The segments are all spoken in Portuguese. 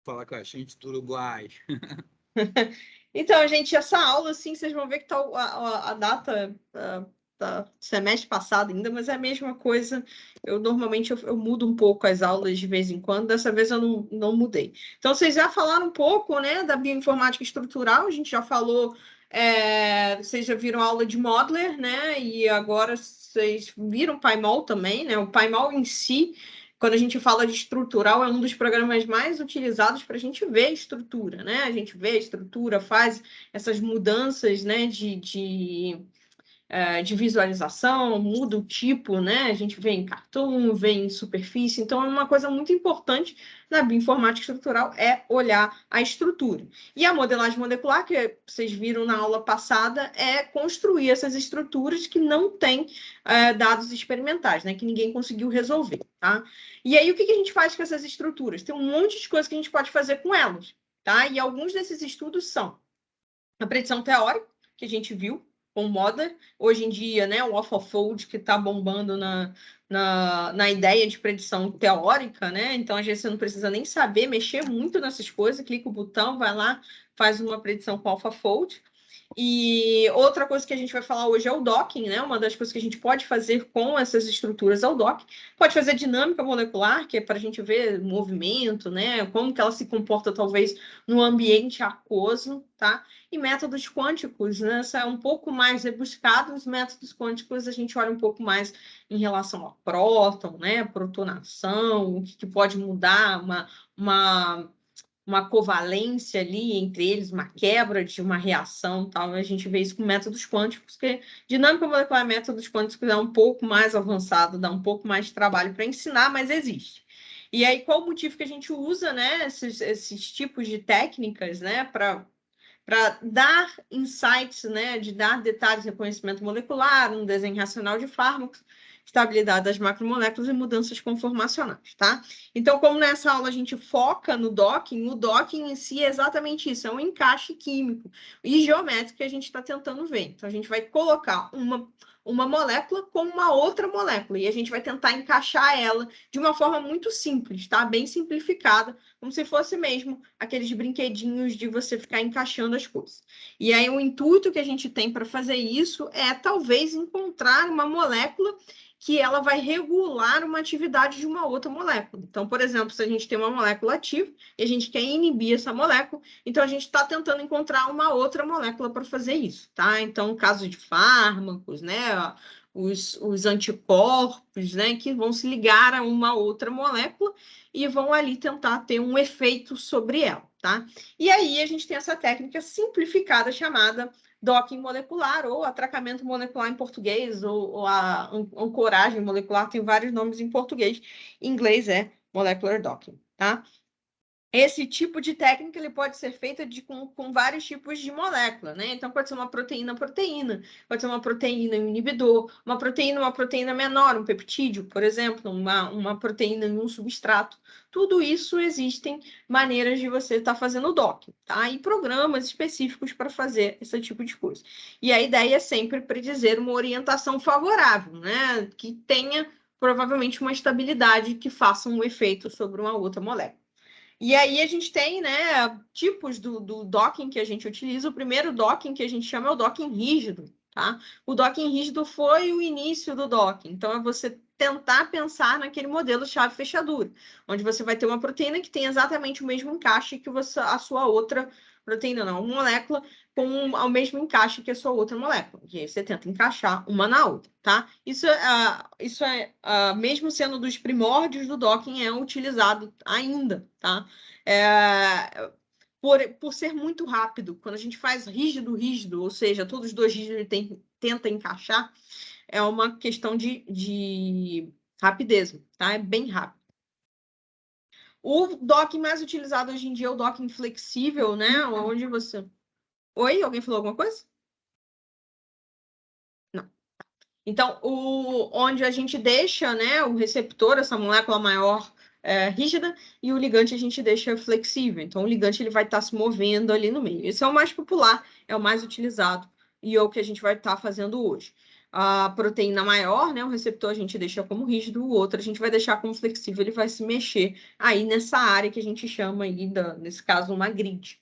Falar com a gente do Uruguai. Então, gente, essa aula, assim, vocês vão ver que tá a data tá semestre passado ainda, mas é a mesma coisa. Eu normalmente eu mudo um pouco as aulas de vez em quando, dessa vez eu não mudei. Então, vocês já falaram um pouco, né, da bioinformática estrutural, a gente já falou, vocês já viram a aula de Modeler, né, e agora vocês viram PyMol também, né, o PyMol em si. Quando a gente fala de estrutural, é um dos programas mais utilizados para a gente ver a estrutura, né? A gente vê a estrutura, faz essas mudanças, né, de visualização, muda o tipo, né? A gente vê em cartoon, vê em superfície. Então, é uma coisa muito importante na bioinformática estrutural é olhar a estrutura. E a modelagem molecular, que vocês viram na aula passada, é construir essas estruturas que não têm dados experimentais, né? Que ninguém conseguiu resolver, tá? E aí, o que a gente faz com essas estruturas? Tem um monte de coisas que a gente pode fazer com elas, tá? E alguns desses estudos são a predição teórica, que a gente viu, com o Modeler. Hoje em dia, né, o AlphaFold, que está bombando na ideia de predição teórica, né? Então, às vezes, você não precisa nem saber mexer muito nessas coisas, clica o botão, vai lá, faz uma predição com o AlphaFold. E outra coisa que a gente vai falar hoje é o docking, né? Uma das coisas que a gente pode fazer com essas estruturas é o docking. Pode fazer dinâmica molecular, que é para a gente ver movimento, né? Como que ela se comporta, talvez, no ambiente aquoso, tá? E métodos quânticos, né? Isso é um pouco mais rebuscado. Os métodos quânticos a gente olha um pouco mais em relação a próton, né? Protonação, o que pode mudar, uma covalência ali entre eles, uma quebra de uma reação, tal. A gente vê isso com métodos quânticos, que dinâmica molecular métodos quânticos é um pouco mais avançado, dá um pouco mais de trabalho para ensinar, mas existe. E aí, qual o motivo que a gente usa, né, esses tipos de técnicas, né, para dar insights, né, de dar detalhes de reconhecimento molecular, um desenho racional de fármacos, estabilidade das macromoléculas e mudanças conformacionais, tá? Então, como nessa aula a gente foca no docking, o docking em si é exatamente isso, é um encaixe químico e geométrico que a gente está tentando ver. Então, a gente vai colocar uma molécula com uma outra molécula e a gente vai tentar encaixar ela de uma forma muito simples, tá? Bem simplificada, como se fosse mesmo aqueles brinquedinhos de você ficar encaixando as coisas. E aí o intuito que a gente tem para fazer isso é talvez encontrar uma molécula que ela vai regular uma atividade de uma outra molécula. Então, por exemplo, se a gente tem uma molécula ativa e a gente quer inibir essa molécula, então a gente está tentando encontrar uma outra molécula para fazer isso, tá? Então, no caso de fármacos, né? Os anticorpos, né, que vão se ligar a uma outra molécula e vão ali tentar ter um efeito sobre ela, tá? E aí a gente tem essa técnica simplificada chamada docking molecular ou atracamento molecular em português ou a ancoragem molecular, tem vários nomes em português, em inglês é molecular docking, tá? Esse tipo de técnica ele pode ser feito com vários tipos de molécula, né? Então, pode ser uma proteína-proteína, pode ser uma proteína e um inibidor, uma proteína menor, um peptídeo, por exemplo, uma proteína em um substrato. Tudo isso existem maneiras de você estar fazendo docking, tá? E programas específicos para fazer esse tipo de coisa. E a ideia é sempre predizer uma orientação favorável, né? Que tenha provavelmente uma estabilidade que faça um efeito sobre uma outra molécula. E aí a gente tem, né, tipos do docking que a gente utiliza. O primeiro docking que a gente chama é o docking rígido, tá? O docking rígido foi o início do docking. Então, é você tentar pensar naquele modelo chave-fechadura, onde você vai ter uma proteína que tem exatamente o mesmo encaixe que a sua outra proteína, não, uma molécula com o mesmo encaixe que a sua outra molécula. E aí você tenta encaixar uma na outra, tá? Isso é mesmo sendo dos primórdios do docking, é utilizado ainda, tá? Por ser muito rápido, quando a gente faz rígido, ou seja, todos os dois rígidos tenta encaixar, é uma questão de rapidez, tá? É bem rápido. O docking mais utilizado hoje em dia é o docking flexível, né? Onde você... Oi? Alguém falou alguma coisa? Não. Então, onde a gente deixa, né, o receptor, essa molécula maior rígida, e o ligante a gente deixa flexível. Então, o ligante ele vai estar se movendo ali no meio. Esse é o mais popular, é o mais utilizado, e é o que a gente vai estar fazendo hoje. a proteína maior, né? O receptor a gente deixa como rígido, o outro a gente vai deixar como flexível, ele vai se mexer aí nessa área que a gente chama aí, nesse caso, uma grid,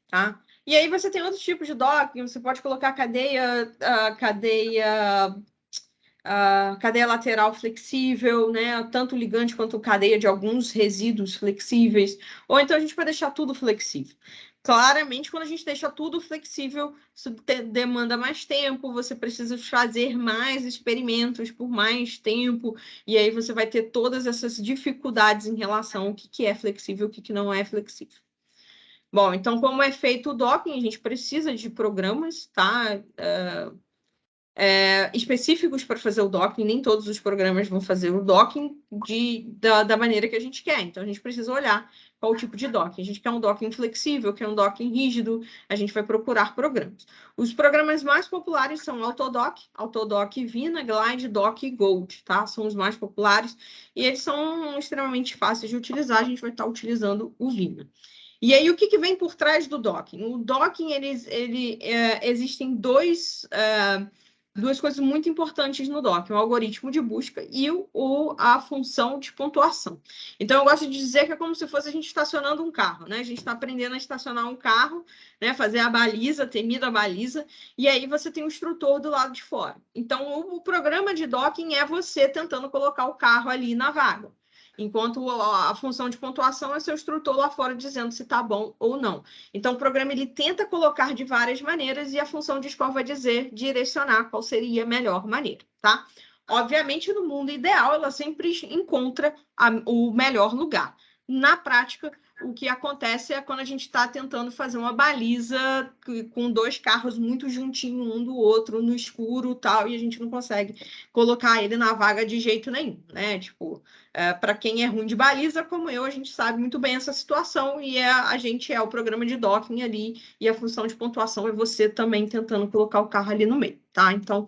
tá? E aí você tem outros tipos de docking, você pode colocar cadeia lateral flexível, né? Tanto ligante quanto cadeia de alguns resíduos flexíveis, ou então a gente vai deixar tudo flexível. Claramente, quando a gente deixa tudo flexível, isso demanda mais tempo, você precisa fazer mais experimentos por mais tempo, e aí você vai ter todas essas dificuldades em relação ao que é flexível e o que não é flexível. Bom, então, como é feito o docking, a gente precisa de programas, tá? Específicos para fazer o docking, nem todos os programas vão fazer o docking da maneira que a gente quer. Então, a gente precisa olhar qual o tipo de docking. A gente quer um docking flexível, quer um docking rígido, a gente vai procurar programas. Os programas mais populares são Autodock Vina, Glide, Dock e Gold, tá? São os mais populares e eles são extremamente fáceis de utilizar, a gente vai estar utilizando o Vina. E aí, o que vem por trás do docking? O docking, existem duas coisas muito importantes no docking, o algoritmo de busca e a função de pontuação. Então, eu gosto de dizer que é como se fosse a gente estacionando um carro, né? A gente está aprendendo a estacionar um carro, né? Fazer a baliza, temida a baliza, e aí você tem o instrutor do lado de fora. Então, o programa de docking é você tentando colocar o carro ali na vaga. Enquanto a função de pontuação é seu instrutor lá fora dizendo se está bom ou não. Então, o programa ele tenta colocar de várias maneiras e a função de score vai direcionar qual seria a melhor maneira, tá? Obviamente, no mundo ideal, ela sempre encontra o melhor lugar. Na prática, o que acontece é quando a gente está tentando fazer uma baliza com dois carros muito juntinhos um do outro, no escuro tal, e a gente não consegue colocar ele na vaga de jeito nenhum, né? Tipo, para quem é ruim de baliza, como eu, a gente sabe muito bem essa situação e a gente é o programa de docking ali e a função de pontuação é você também tentando colocar o carro ali no meio, tá? Então,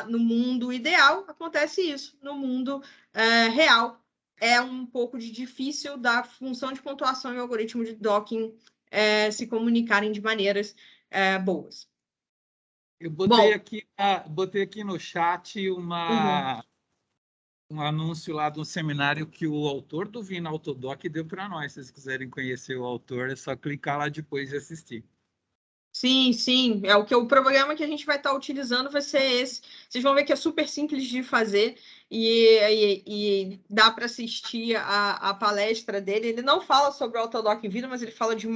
no mundo ideal, acontece isso. No mundo real, é um pouco difícil da função de pontuação e o algoritmo de docking se comunicarem de maneiras boas. Eu botei aqui no chat Uhum. um anúncio lá de um seminário que o autor do Vina Autodoc deu para nós. Se vocês quiserem conhecer o autor, é só clicar lá depois e assistir. Sim, sim. O programa que a gente vai estar utilizando vai ser esse. Vocês vão ver que é super simples de fazer e dá para assistir a palestra dele. Ele não fala sobre o Autodoc em vida, mas ele fala de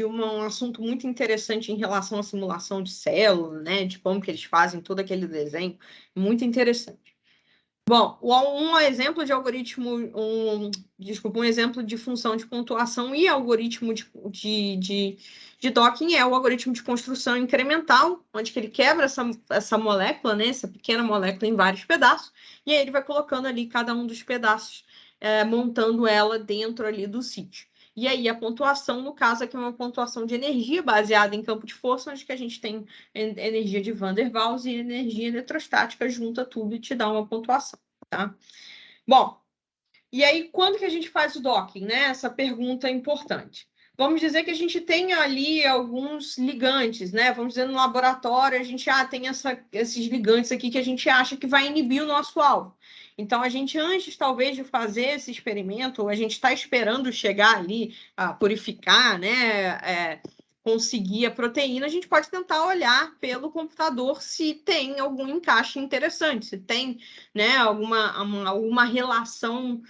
um assunto muito interessante em relação à simulação de célula, né? De como que eles fazem todo aquele desenho. Muito interessante. Bom, um exemplo de algoritmo, um exemplo de função de pontuação e algoritmo de docking é o algoritmo de construção incremental, onde que ele quebra essa molécula, né, essa pequena molécula em vários pedaços, e aí ele vai colocando ali cada um dos pedaços, montando ela dentro ali do sítio. E aí a pontuação, no caso, aqui é uma pontuação de energia baseada em campo de força, onde que a gente tem energia de Van der Waals e energia eletrostática, junta tudo e te dá uma pontuação, tá? Bom, e aí quando que a gente faz o docking, né? Essa pergunta é importante. Vamos dizer que a gente tem ali alguns ligantes, né? Vamos dizer, no laboratório, a gente tem esses ligantes aqui que a gente acha que vai inibir o nosso alvo. Então, a gente, antes, talvez, de fazer esse experimento, a gente está esperando chegar ali a purificar, né? Conseguir a proteína, a gente pode tentar olhar pelo computador se tem algum encaixe interessante, se tem, né, alguma relação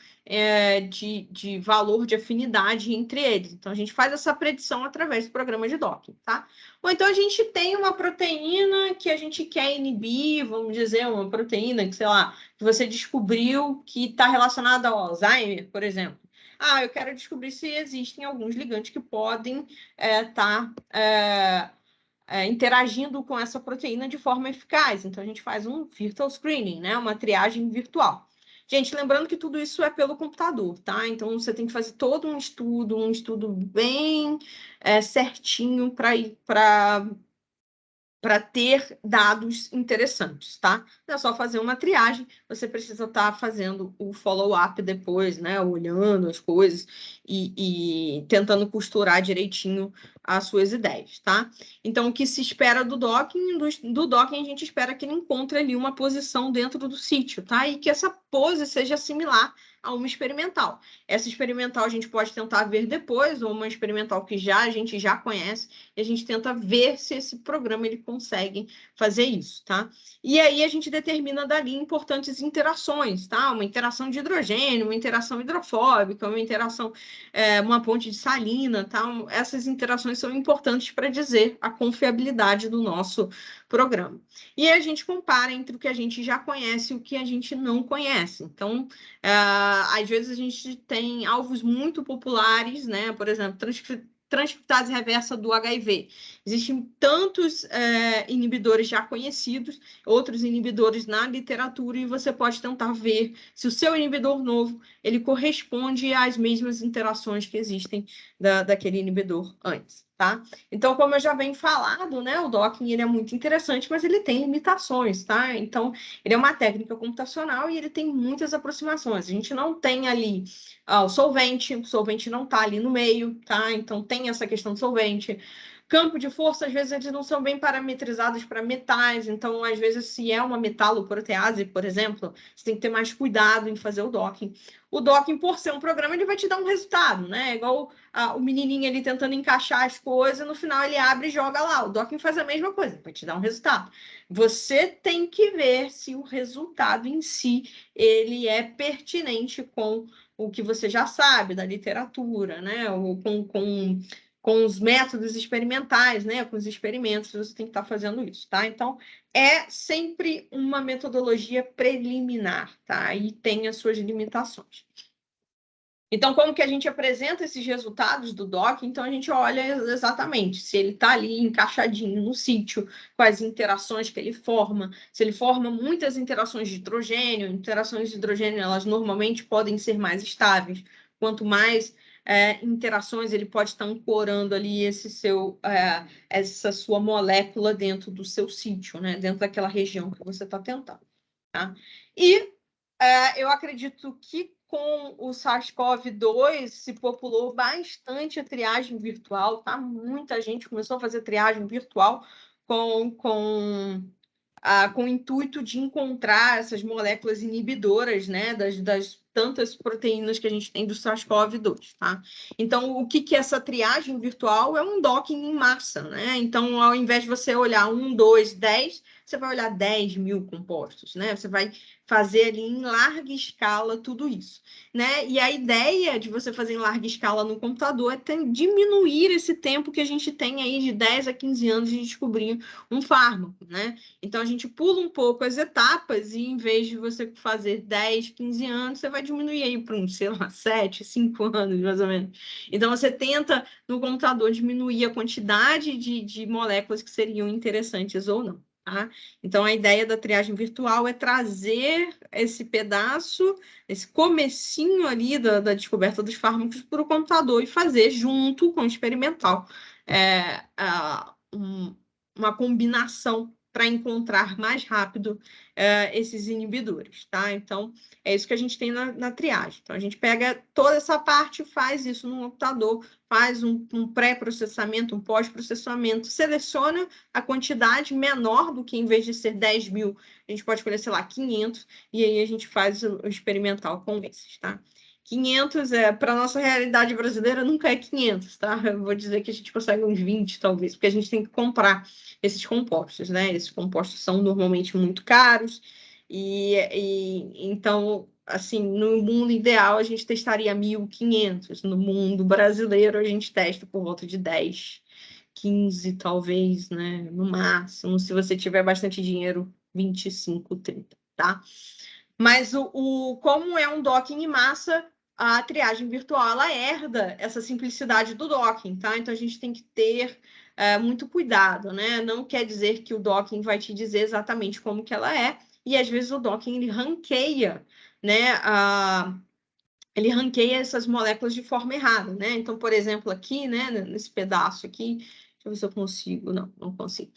de valor de afinidade entre eles. Então, a gente faz essa predição através do programa de docking, tá? Ou então a gente tem uma proteína que a gente quer inibir, vamos dizer, uma proteína que, sei lá, que você descobriu que está relacionada ao Alzheimer, por exemplo. Eu quero descobrir se existem alguns ligantes que podem estar interagindo com essa proteína de forma eficaz. Então, a gente faz um virtual screening, né? Uma triagem virtual. Gente, lembrando que tudo isso é pelo computador, tá? Então, você tem que fazer todo um estudo bem certinho para para ter dados interessantes, tá? Não é só fazer uma triagem, você precisa estar fazendo o follow-up depois, né? Olhando as coisas e tentando costurar direitinho as suas ideias, tá? Então, o que se espera do docking? Do docking, a gente espera que ele encontre ali uma posição dentro do sítio, tá? E que essa pose seja similar a uma experimental. Essa experimental a gente pode tentar ver depois, ou uma experimental que a gente já conhece, e a gente tenta ver se esse programa ele consegue fazer isso, tá? E aí a gente determina dali importantes interações, tá? Uma interação de hidrogênio, uma interação hidrofóbica, uma interação, uma ponte de salina, tá? Essas interações são importantes para dizer a confiabilidade do nosso programa. E aí a gente compara entre o que a gente já conhece e o que a gente não conhece. Então, às vezes a gente tem alvos muito populares, né? Por exemplo, transcriptase reversa do HIV. Existem tantos inibidores já conhecidos, outros inibidores na literatura, e você pode tentar ver se o seu inibidor novo ele corresponde às mesmas interações que existem daquele inibidor antes. Tá? Então, como eu já venho falado, né, o docking ele é muito interessante, mas ele tem limitações, tá? Então, ele é uma técnica computacional e ele tem muitas aproximações. A gente não tem ali o solvente não está ali no meio, tá? Então, tem essa questão do solvente. Campo de força, às vezes, eles não são bem parametrizados para metais, então, às vezes, se é uma metaloprotease, por exemplo, você tem que ter mais cuidado em fazer o docking. O docking, por ser um programa, ele vai te dar um resultado, né? Igual o menininho ali tentando encaixar as coisas, no final ele abre e joga lá. O docking faz a mesma coisa, vai te dar um resultado. Você tem que ver se o resultado em si ele é pertinente com o que você já sabe da literatura, né? Ou com os métodos experimentais, né? Com os experimentos, você tem que estar fazendo isso, tá? Então, é sempre uma metodologia preliminar, tá? E tem as suas limitações. Então, como que a gente apresenta esses resultados do docking? Então, a gente olha exatamente se ele está ali encaixadinho no sítio, quais interações que ele forma, se ele forma muitas interações de hidrogênio, elas normalmente podem ser mais estáveis. Quanto mais interações ele pode estar ancorando ali essa sua molécula dentro do seu sítio, né? Dentro daquela região que você está tentando. Tá? E eu acredito que com o SARS-CoV-2 se populou bastante a triagem virtual, tá? Muita gente começou a fazer triagem virtual com o intuito de encontrar essas moléculas inibidoras, né, das tantas proteínas que a gente tem do SARS-CoV-2, tá? Então, o que é essa triagem virtual? É um docking em massa, né? Então, ao invés de você olhar 1, 2, 10, você vai olhar 10 mil compostos, né? Você vai fazer ali em larga escala tudo isso, né? E a ideia de você fazer em larga escala no computador é diminuir esse tempo que a gente tem aí de 10 a 15 anos de descobrir um fármaco, né? Então, a gente pula um pouco as etapas e, em vez de você fazer 10, 15 anos, você vai diminuir aí para uns, sei lá, 7, 5 anos, mais ou menos. Então, você tenta, no computador, diminuir a quantidade de moléculas que seriam interessantes ou não. Tá? Então, a ideia da triagem virtual é trazer esse pedaço, esse comecinho ali da descoberta dos fármacos para o computador e fazer, junto com o experimental, uma combinação para encontrar mais rápido esses inibidores, tá? Então, é isso que a gente tem na triagem. Então, a gente pega toda essa parte, faz isso no computador, faz um pré-processamento, um pós-processamento, seleciona a quantidade menor do que, em vez de ser 10 mil, a gente pode escolher, sei lá, 500, e aí a gente faz o experimental com esses, tá? 500 para a nossa realidade brasileira nunca é 500, tá? Eu vou dizer que a gente consegue uns 20, talvez, porque a gente tem que comprar esses compostos, né? Esses compostos são normalmente muito caros, então, assim, no mundo ideal a gente testaria 1.500, no mundo brasileiro a gente testa por volta de 10, 15, talvez, né? No máximo, se você tiver bastante dinheiro, 25, 30, tá? Mas como é um docking em massa, a triagem virtual ela herda essa simplicidade do docking, tá? Então a gente tem que ter muito cuidado, né? Não quer dizer que o docking vai te dizer exatamente como que ela é, e às vezes o docking ele ranqueia, né? Ele ranqueia essas moléculas de forma errada, né? Então, por exemplo, aqui, né, nesse pedaço aqui, Deixa eu ver se eu consigo. Não consigo.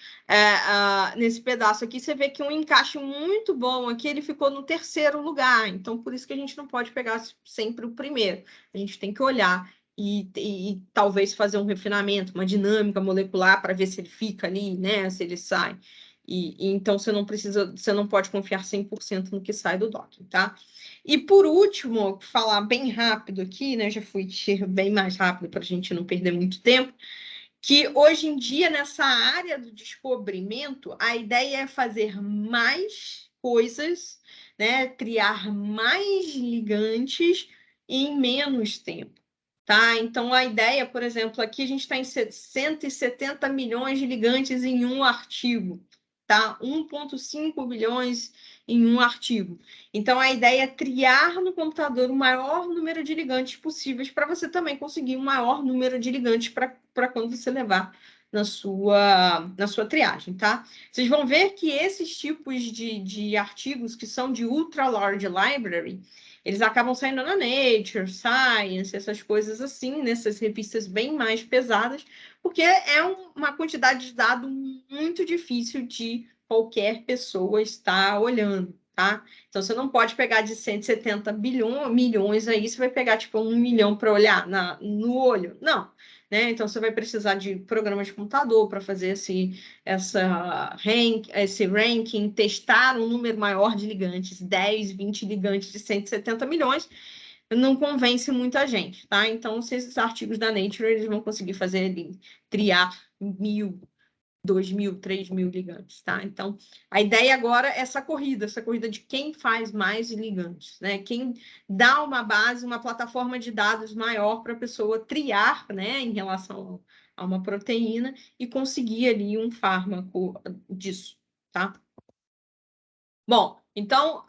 Nesse pedaço aqui, você vê que um encaixe muito bom aqui, ele ficou no 3º lugar. Então, por isso que a gente não pode pegar sempre o primeiro. A gente tem que olhar e talvez fazer um refinamento, uma dinâmica molecular para ver se ele fica ali, né? Se ele sai. Então, você não pode confiar 100% no que sai do docking, tá? E por último, falar bem rápido aqui, né? Já fui bem mais rápido para a gente não perder muito tempo, que hoje em dia, nessa área do descobrimento, a ideia é fazer mais coisas, né? Criar mais ligantes em menos tempo. Tá? Então, a ideia, por exemplo, aqui a gente está em 170 milhões de ligantes em um artigo, tá? 1,5 bilhões em um artigo. Então, a ideia é criar no computador o maior número de ligantes possíveis para você também conseguir o maior número de ligantes para quando você levar na sua triagem, tá? Vocês vão ver que esses tipos de artigos que são de ultra large library, eles acabam saindo na Nature, Science, essas coisas assim, nessas revistas bem mais pesadas, porque é uma quantidade de dado muito difícil de qualquer pessoa estar olhando, tá? Então, você não pode pegar de 170 milhões aí, você vai pegar, tipo, 1 milhão para olhar no olho. Não, né? Então, você vai precisar de programas de computador para fazer esse ranking, testar um número maior de ligantes, 10, 20 ligantes de 170 milhões, não convence muita gente, tá? Então, esses artigos da Nature, eles vão conseguir fazer ali, triar 1.000, 2.000, 3.000 ligantes, tá? Então, a ideia agora é essa corrida de quem faz mais ligantes, né? Quem dá uma base, uma plataforma de dados maior para a pessoa triar, né, em relação a uma proteína e conseguir ali um fármaco disso, tá? Bom, então,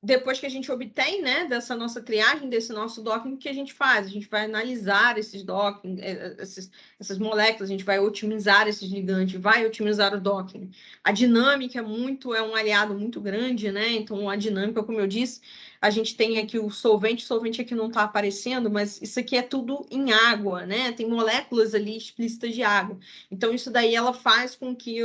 depois que a gente obtém, né, dessa nossa triagem, desse nosso docking, o que a gente faz? A gente vai analisar esses docking, essas moléculas, a gente vai otimizar esses ligantes, vai otimizar o docking. A dinâmica é um aliado muito grande, né? Então, a dinâmica, como eu disse, a gente tem aqui o solvente aqui não está aparecendo, mas isso aqui é tudo em água, né? Tem moléculas ali explícitas de água. Então, isso daí ela faz com que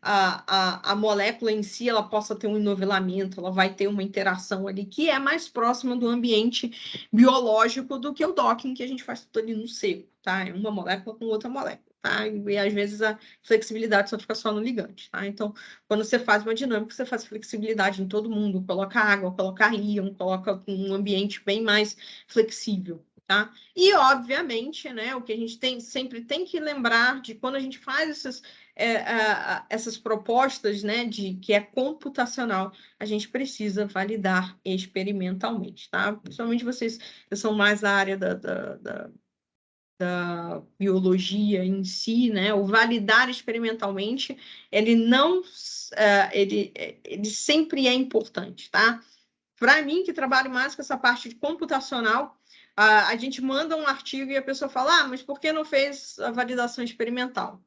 a molécula em si ela possa ter um enovelamento, ela vai ter uma interação ali que é mais próxima do ambiente biológico do que o docking que a gente faz tudo ali no seco, tá? É uma molécula com outra molécula, tá? E às vezes a flexibilidade só fica só no ligante, tá? Então, quando você faz uma dinâmica, você faz flexibilidade em todo mundo, coloca água, coloca íon, coloca um ambiente bem mais flexível, tá? E, obviamente, né, o que a gente sempre tem que lembrar de quando a gente faz essas propostas, né, que é computacional, a gente precisa validar experimentalmente, tá? Principalmente vocês que são mais da área da biologia em si, né? O validar experimentalmente, ele sempre é importante, tá? Para mim, que trabalho mais com essa parte de computacional, a gente manda um artigo e a pessoa fala, mas por que não fez a validação experimental?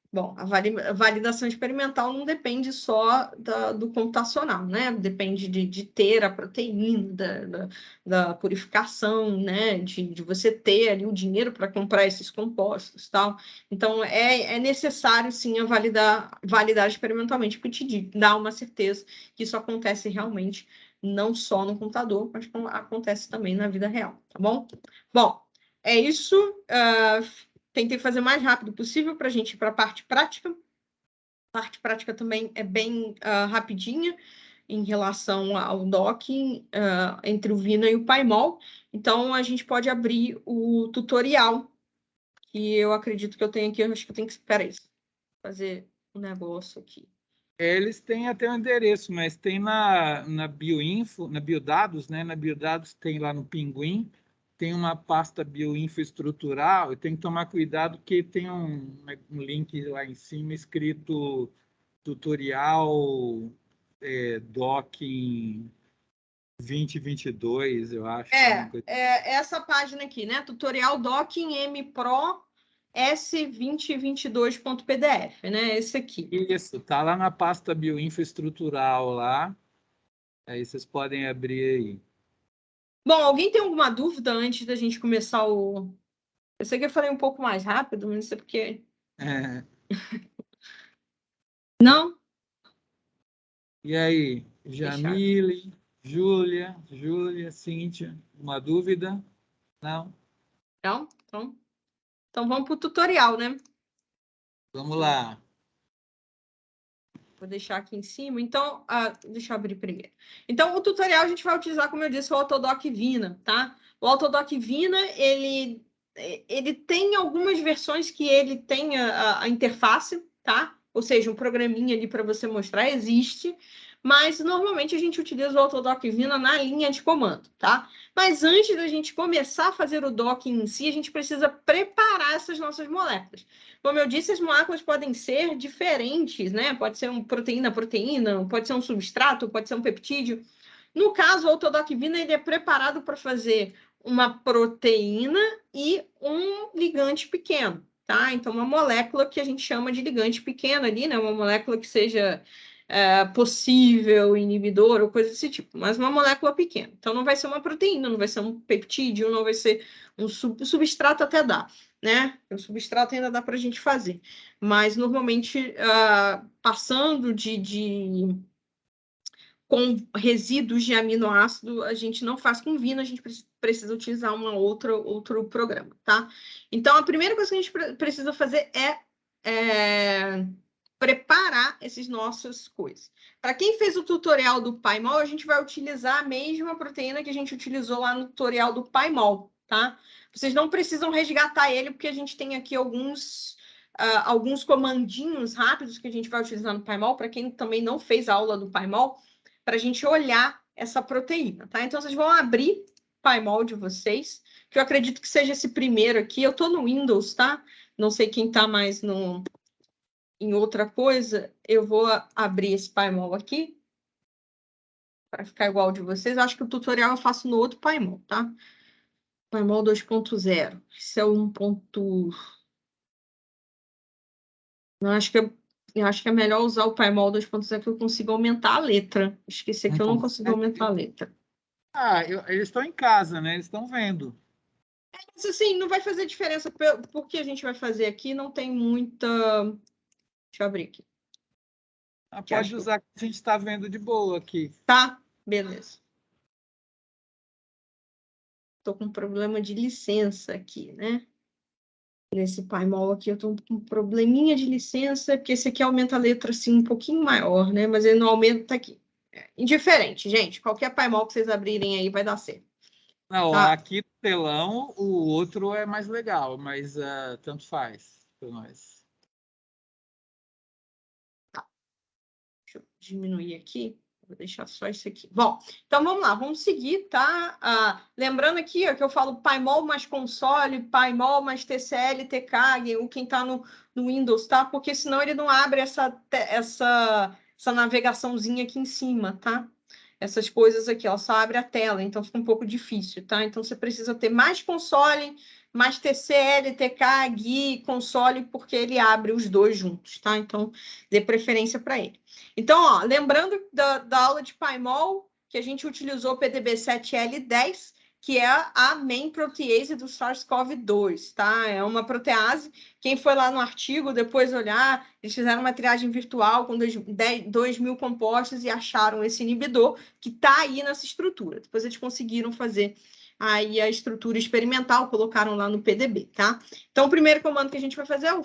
Bom, a validação experimental não depende só do computacional, né? Depende de ter a proteína, da purificação, né? De você ter ali o dinheiro para comprar esses compostos, tal. Então, é necessário, sim, validar experimentalmente, porque te dá uma certeza que isso acontece realmente não só no computador, mas acontece também na vida real, tá bom? Bom, é isso. Tentei fazer o mais rápido possível para a gente ir para a parte prática. A parte prática também é bem rapidinha em relação ao docking entre o Vina e o Paimol. Então, a gente pode abrir o tutorial, que eu acredito que eu tenho aqui. Eu acho que eu tenho que... Espera aí, fazer um negócio aqui. Eles têm até o endereço, mas tem na Bioinfo, na Biodados, né? Na Biodados tem lá no Pinguim, tem uma pasta bioinfraestrutural, e tem que tomar cuidado que tem um link lá em cima escrito tutorial docking 2022, eu acho. Essa página aqui, né? Tutorial docking MPro S2022.pdf, né? Esse aqui. Isso, tá lá na pasta bioinfraestrutural lá. Aí vocês podem abrir aí. Bom, alguém tem alguma dúvida antes da gente começar o Eu sei que eu falei um pouco mais rápido, mas não sei porque... É. Não? E aí, Deixar. Jamile, Júlia, Cíntia, uma dúvida? Não? Não? Então vamos para o tutorial, né? Vamos lá. Vou deixar aqui em cima. Então, deixa eu abrir primeiro. Então, o tutorial a gente vai utilizar, como eu disse, o Autodoc Vina, tá? O Autodoc Vina, ele tem algumas versões que ele tem a interface, tá? Ou seja, um programinha ali para você mostrar, existe. Mas, normalmente, a gente utiliza o Autodoc Vina na linha de comando, tá? Mas, antes da gente começar a fazer o docking em si, a gente precisa preparar essas nossas moléculas. Como eu disse, as moléculas podem ser diferentes, né? Pode ser uma proteína, pode ser um substrato, pode ser um peptídeo. No caso, o Autodoc Vina, ele é preparado para fazer uma proteína e um ligante pequeno, tá? Então, uma molécula que a gente chama de ligante pequeno ali, né? Uma molécula que seja possível, inibidor ou coisa desse tipo, mas uma molécula pequena. Então, não vai ser uma proteína, não vai ser um peptídeo, não vai ser um substrato até dá, né? O substrato ainda dá para a gente fazer, mas normalmente passando com resíduos de aminoácido, a gente não faz com Vina, a gente precisa utilizar outro programa, tá? Então, a primeira coisa que a gente precisa fazer é preparar esses nossas coisas. Para quem fez o tutorial do PyMol, a gente vai utilizar a mesma proteína que a gente utilizou lá no tutorial do PyMol, tá? Vocês não precisam resgatar ele, porque a gente tem aqui alguns comandinhos rápidos que a gente vai utilizar no PyMol, para quem também não fez a aula do PyMol, para a gente olhar essa proteína, tá? Então, vocês vão abrir o PyMol de vocês, que eu acredito que seja esse primeiro aqui. Eu estou no Windows, tá? Não sei quem está mais em outra coisa. Eu vou abrir esse PyMol aqui, para ficar igual ao de vocês. Acho que o tutorial eu faço no outro PyMol, tá? PyMol 2.0. Esse é o 1. Eu acho que é melhor usar o PyMol 2.0, que eu consigo aumentar a letra. Esqueci que eu não consigo aumentar a letra. Eles estão em casa, né? Eles estão vendo. Mas assim, não vai fazer diferença. Porque a gente vai fazer aqui, não tem muita... Deixa eu abrir aqui. Pode usar, que a gente está vendo de boa aqui. Tá, beleza. Estou com um problema de licença aqui, né? Nesse PyMol aqui, eu estou com um probleminha de licença, porque esse aqui aumenta a letra assim um pouquinho maior, né? Mas ele não aumenta aqui. Indiferente, gente. Qualquer PyMol que vocês abrirem aí vai dar certo. Não, Tá? aqui no telão, o outro é mais legal, mas tanto faz para nós. Tá. Deixa eu diminuir aqui. Vou deixar só isso aqui. Bom, então vamos lá, vamos seguir, tá? Lembrando aqui ó, que eu falo PyMol mais console, PyMol mais TCL, TCAG, ou quem está no Windows, tá? Porque senão ele não abre essa navegaçãozinha aqui em cima, tá? Essas coisas aqui, ó, só abre a tela, então fica um pouco difícil, tá? Então você precisa ter mais console, mais TCL, TK, GUI, console, porque ele abre os dois juntos, tá? Então dê preferência para ele. Então, ó, lembrando da aula de PyMol, que a gente utilizou o PDB7L10, que é a main protease do SARS-CoV-2, tá? É uma protease. Quem foi lá no artigo, depois olhar, eles fizeram uma triagem virtual com 2.000 compostos e acharam esse inibidor que está aí nessa estrutura. Depois eles conseguiram fazer aí a estrutura experimental, colocaram lá no PDB, tá? Então, o primeiro comando que a gente vai fazer é o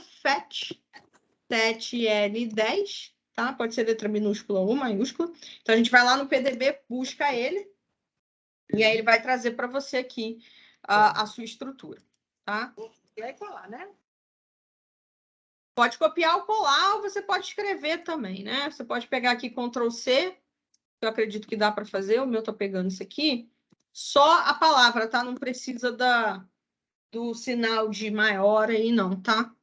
FET7L10, tá? Pode ser letra minúscula ou maiúscula. Então, a gente vai lá no PDB, busca ele, e aí ele vai trazer para você aqui a sua estrutura, tá? E aí colar, né? Pode copiar ou colar, ou você pode escrever também, né? Você pode pegar aqui Ctrl+C, que eu acredito que dá para fazer, o meu tá pegando isso aqui. Só a palavra, tá? Não precisa do sinal de maior aí, não, tá?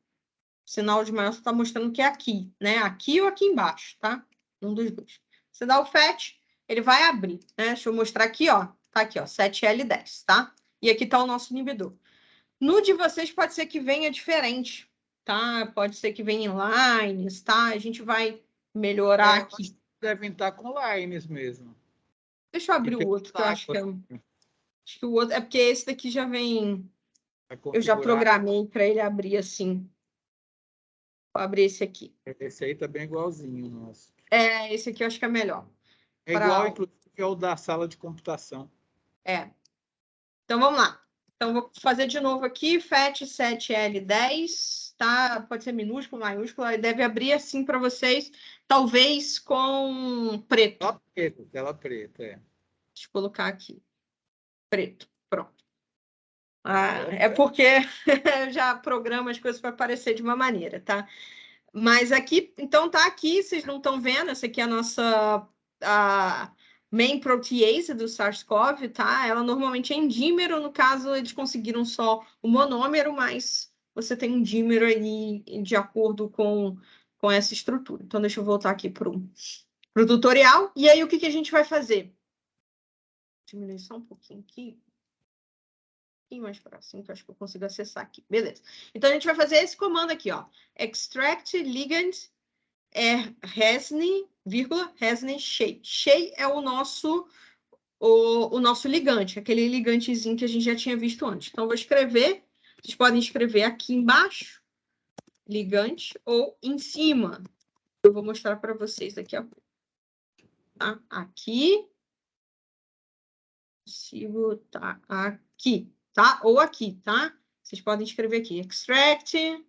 O sinal de maior está mostrando que é aqui, né? Aqui ou aqui embaixo, tá? Um dos dois. Você dá o FET, ele vai abrir, né? Deixa eu mostrar aqui, ó. Tá aqui, ó, 7L10, tá? E aqui tá o nosso inibidor. No de vocês pode ser que venha diferente, tá? Pode ser que venha em lines, tá? A gente vai melhorar aqui. Devem estar com lines mesmo. Deixa eu abrir o outro, que eu acho que é... Acho que o outro... É porque esse daqui já vem... Eu já programei para ele abrir assim. Vou abrir esse aqui. Esse aí tá bem igualzinho, nosso. Esse aqui eu acho que é melhor. É igual, inclusive, ao da sala de computação. Então, vamos lá. Então, vou fazer de novo aqui, FET7L10, tá? Pode ser minúsculo, maiúsculo, ele deve abrir assim para vocês, talvez com preto. Tela preta, Deixa eu colocar aqui. Preto, pronto. É porque eu já programo as coisas para aparecer de uma maneira, tá? Mas aqui, então tá aqui, vocês não estão vendo, essa aqui é a nossa main protease do SARS-CoV, tá? Ela normalmente é em dímero, no caso eles conseguiram só o monômero, mas você tem um dímero aí de acordo com essa estrutura. Então deixa eu voltar aqui para o tutorial. E aí o que a gente vai fazer? Diminuir só um pouquinho aqui. Mais próximo, que eu acho que eu consigo acessar aqui. Beleza. Então, a gente vai fazer esse comando aqui, ó. Extract ligand Resni, Resni Shei. Shei é o nosso ligante, aquele ligantezinho que a gente já tinha visto antes. Então, eu vou escrever. Vocês podem escrever aqui embaixo, ligante, ou em cima. Eu vou mostrar para vocês daqui a pouco. Tá? Aqui. Consigo, tá aqui. Tá? Ou aqui, tá? Vocês podem escrever aqui. Extract,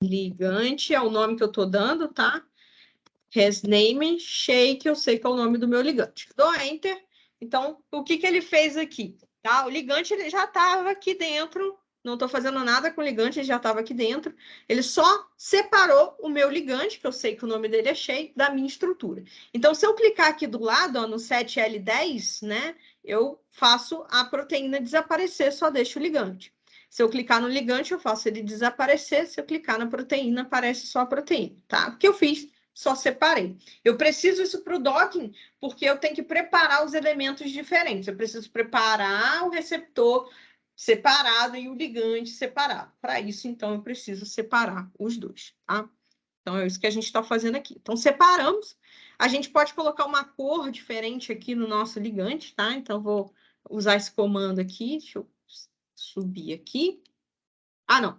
ligante, é o nome que eu estou dando, tá? Resname, shake, eu sei que é o nome do meu ligante. Dou Enter. Então, o que ele fez aqui? Tá? O ligante ele já estava aqui dentro. Não estou fazendo nada com o ligante, ele já estava aqui dentro. Ele só separou o meu ligante, que eu sei que o nome dele é Shei, da minha estrutura. Então, se eu clicar aqui do lado, ó, no 7L10, né, eu faço a proteína desaparecer, só deixo o ligante. Se eu clicar no ligante, eu faço ele desaparecer. Se eu clicar na proteína, aparece só a proteína, tá? O que eu fiz? Só separei. Eu preciso isso para o docking, porque eu tenho que preparar os elementos diferentes. Eu preciso preparar o receptor separado e o ligante separado. Para isso, então, eu preciso separar os dois, tá? Então, é isso que a gente está fazendo aqui. Então, separamos. A gente pode colocar uma cor diferente aqui no nosso ligante, tá? Então, vou usar esse comando aqui. Deixa eu subir aqui. Não.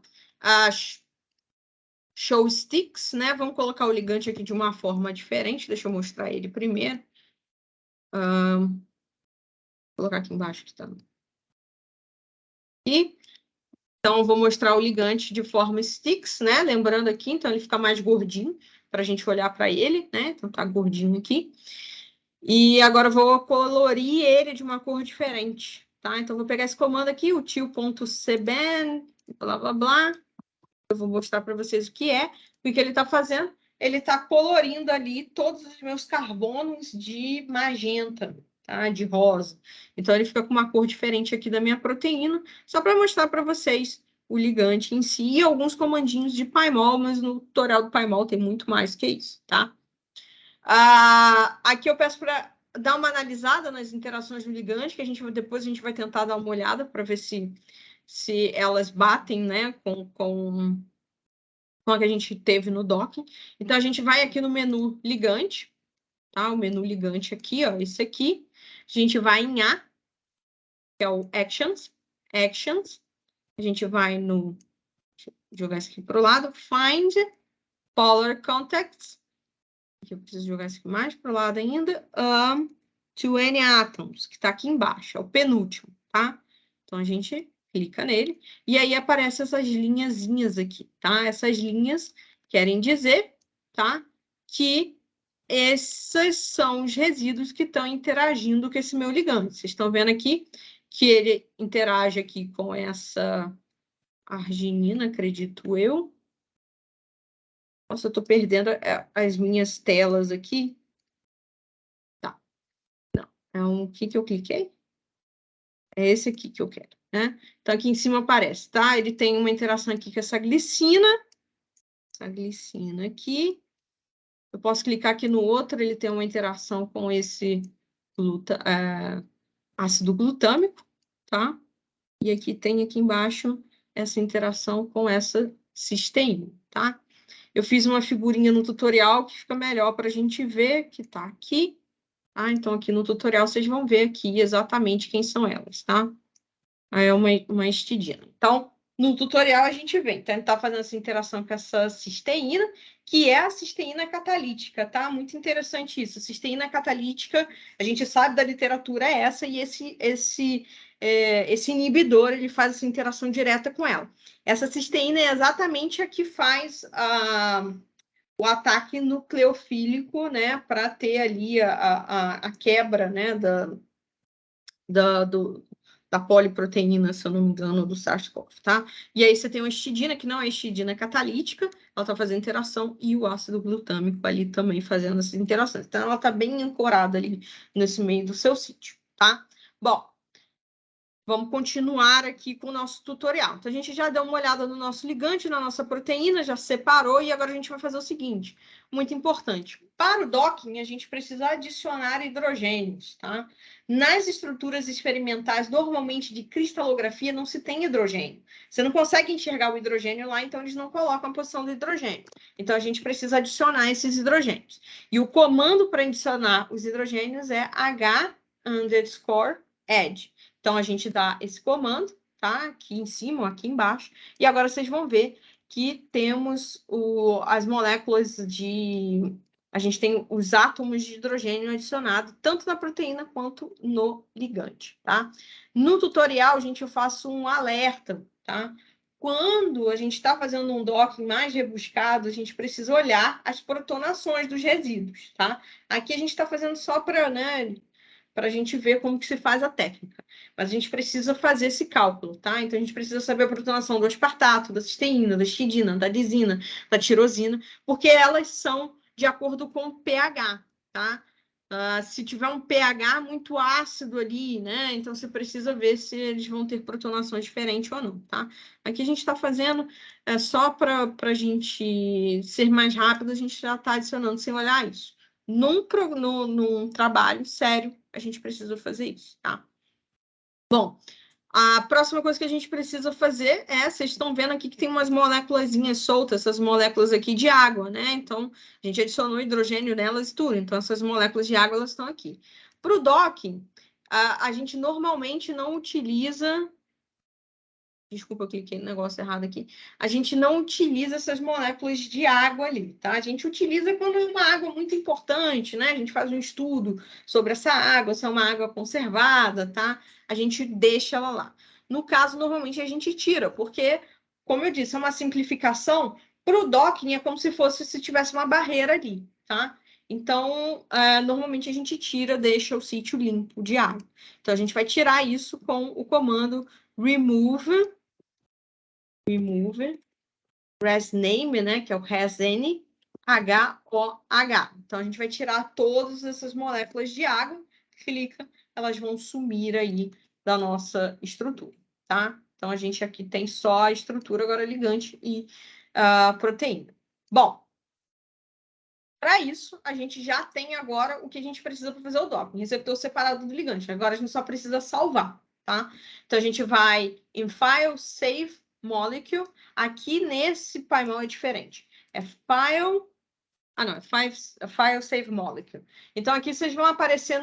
Show sticks, né? Vamos colocar o ligante aqui de uma forma diferente. Deixa eu mostrar ele primeiro. Vou colocar aqui embaixo que tá. E então, eu vou mostrar o ligante de forma sticks, né? Lembrando aqui, então ele fica mais gordinho para a gente olhar para ele, né? Então tá gordinho aqui. E agora eu vou colorir ele de uma cor diferente, tá? Então, vou pegar esse comando aqui, o til.cban, blá, blá, blá. Eu vou mostrar para vocês o que é. O que ele está fazendo? Ele está colorindo ali todos os meus carbonos de magenta, tá? De rosa. Então, ele fica com uma cor diferente aqui da minha proteína, só para mostrar para vocês o ligante em si e alguns comandinhos de Pymol, mas no tutorial do Pymol tem muito mais que isso, tá? Aqui eu peço para dar uma analisada nas interações do ligante, que depois a gente vai tentar dar uma olhada para ver se elas batem, né, com a que a gente teve no docking. Então, a gente vai aqui no menu ligante, tá? O menu ligante aqui, ó, esse aqui. A gente vai em A, que é o Actions. A gente vai no... Deixa eu jogar isso aqui para o lado. Find Polar Contacts. Aqui eu preciso jogar isso aqui mais para o lado ainda. To any atoms, que está aqui embaixo. É o penúltimo, tá? Então, a gente clica nele, e aí aparecem essas linhazinhas aqui, tá? Essas linhas querem dizer, tá? Que esses são os resíduos que estão interagindo com esse meu ligante. Vocês estão vendo aqui que ele interage aqui com essa arginina, acredito eu. Nossa, eu estou perdendo as minhas telas aqui. Tá. Não. O que eu cliquei? É esse aqui que eu quero, né? Então, aqui em cima aparece, tá? Ele tem uma interação aqui com essa glicina. Essa glicina aqui. Eu posso clicar aqui no outro, ele tem uma interação com esse ácido glutâmico, tá? E aqui tem aqui embaixo essa interação com essa cisteína, tá? Eu fiz uma figurinha no tutorial que fica melhor para a gente ver, que tá aqui. Tá? Então, aqui no tutorial, vocês vão ver aqui exatamente quem são elas, tá? é uma histidina. Então, no tutorial a gente vem tentar fazer essa interação com essa cisteína, que é a cisteína catalítica, tá? Muito interessante isso. A cisteína catalítica, a gente sabe da literatura é essa, e esse inibidor, ele faz essa interação direta com ela. Essa cisteína é exatamente a que faz o ataque nucleofílico, né? Para ter ali a quebra, né? Da poliproteína, se eu não me engano, do SARS-CoV, tá? E aí você tem uma histidina, que não é histidina catalítica, ela está fazendo interação, e o ácido glutâmico ali também fazendo essas interações. Então, ela está bem ancorada ali nesse meio do seu sítio, tá? Bom, vamos continuar aqui com o nosso tutorial. Então, a gente já deu uma olhada no nosso ligante, na nossa proteína, já separou, e agora a gente vai fazer o seguinte, muito importante. Para o docking, a gente precisa adicionar hidrogênios, tá? Nas estruturas experimentais, normalmente de cristalografia, não se tem hidrogênio. Você não consegue enxergar o hidrogênio lá, então eles não colocam a posição do hidrogênio. Então, a gente precisa adicionar esses hidrogênios. E o comando para adicionar os hidrogênios é H_add. Então, a gente dá esse comando, tá? Aqui em cima ou aqui embaixo. E agora vocês vão ver que temos as moléculas de... A gente tem os átomos de hidrogênio adicionados, tanto na proteína quanto no ligante, tá? No tutorial, gente, eu faço um alerta, tá? Quando a gente está fazendo um docking mais rebuscado, a gente precisa olhar as protonações dos resíduos, tá? Aqui a gente está fazendo só para, né, para a gente ver como que se faz a técnica. Mas a gente precisa fazer esse cálculo, tá? Então, a gente precisa saber a protonação do aspartato, da cisteína, da histidina, da lisina, da tirosina, porque elas são de acordo com o pH, tá? Se tiver um pH muito ácido ali, né? Então, você precisa ver se eles vão ter protonações diferentes ou não, tá? Aqui a gente está fazendo só para a gente ser mais rápido, a gente já está adicionando sem olhar isso. Num trabalho sério, a gente precisa fazer isso, tá? Bom, a próxima coisa que a gente precisa fazer vocês estão vendo aqui que tem umas moléculazinhas soltas, essas moléculas aqui de água, né? Então, a gente adicionou hidrogênio nelas e tudo, então essas moléculas de água, elas estão aqui. Para o docking, a gente normalmente não utiliza... Desculpa, eu cliquei no negócio errado aqui. A gente não utiliza essas moléculas de água ali, tá? A gente utiliza quando é uma água muito importante, né? A gente faz um estudo sobre essa água, se é uma água conservada, tá? A gente deixa ela lá. No caso, normalmente a gente tira, porque, como eu disse, é uma simplificação. Para o docking é como se tivesse uma barreira ali, tá? Então, normalmente a gente tira, deixa o sítio limpo de água. Então, a gente vai tirar isso com o comando remove resname, né, que é o resn, H-O-H. Então, a gente vai tirar todas essas moléculas de água, clica, elas vão sumir aí da nossa estrutura, tá? Então, a gente aqui tem só a estrutura, agora ligante e proteína. Bom, para isso, a gente já tem agora o que a gente precisa para fazer o docking, receptor separado do ligante. Agora, a gente só precisa salvar, tá? Então, a gente vai em File, Save, Molecule. Aqui nesse painel é diferente. É File... não, é File, Save, Molecule. Então, aqui vocês vão aparecer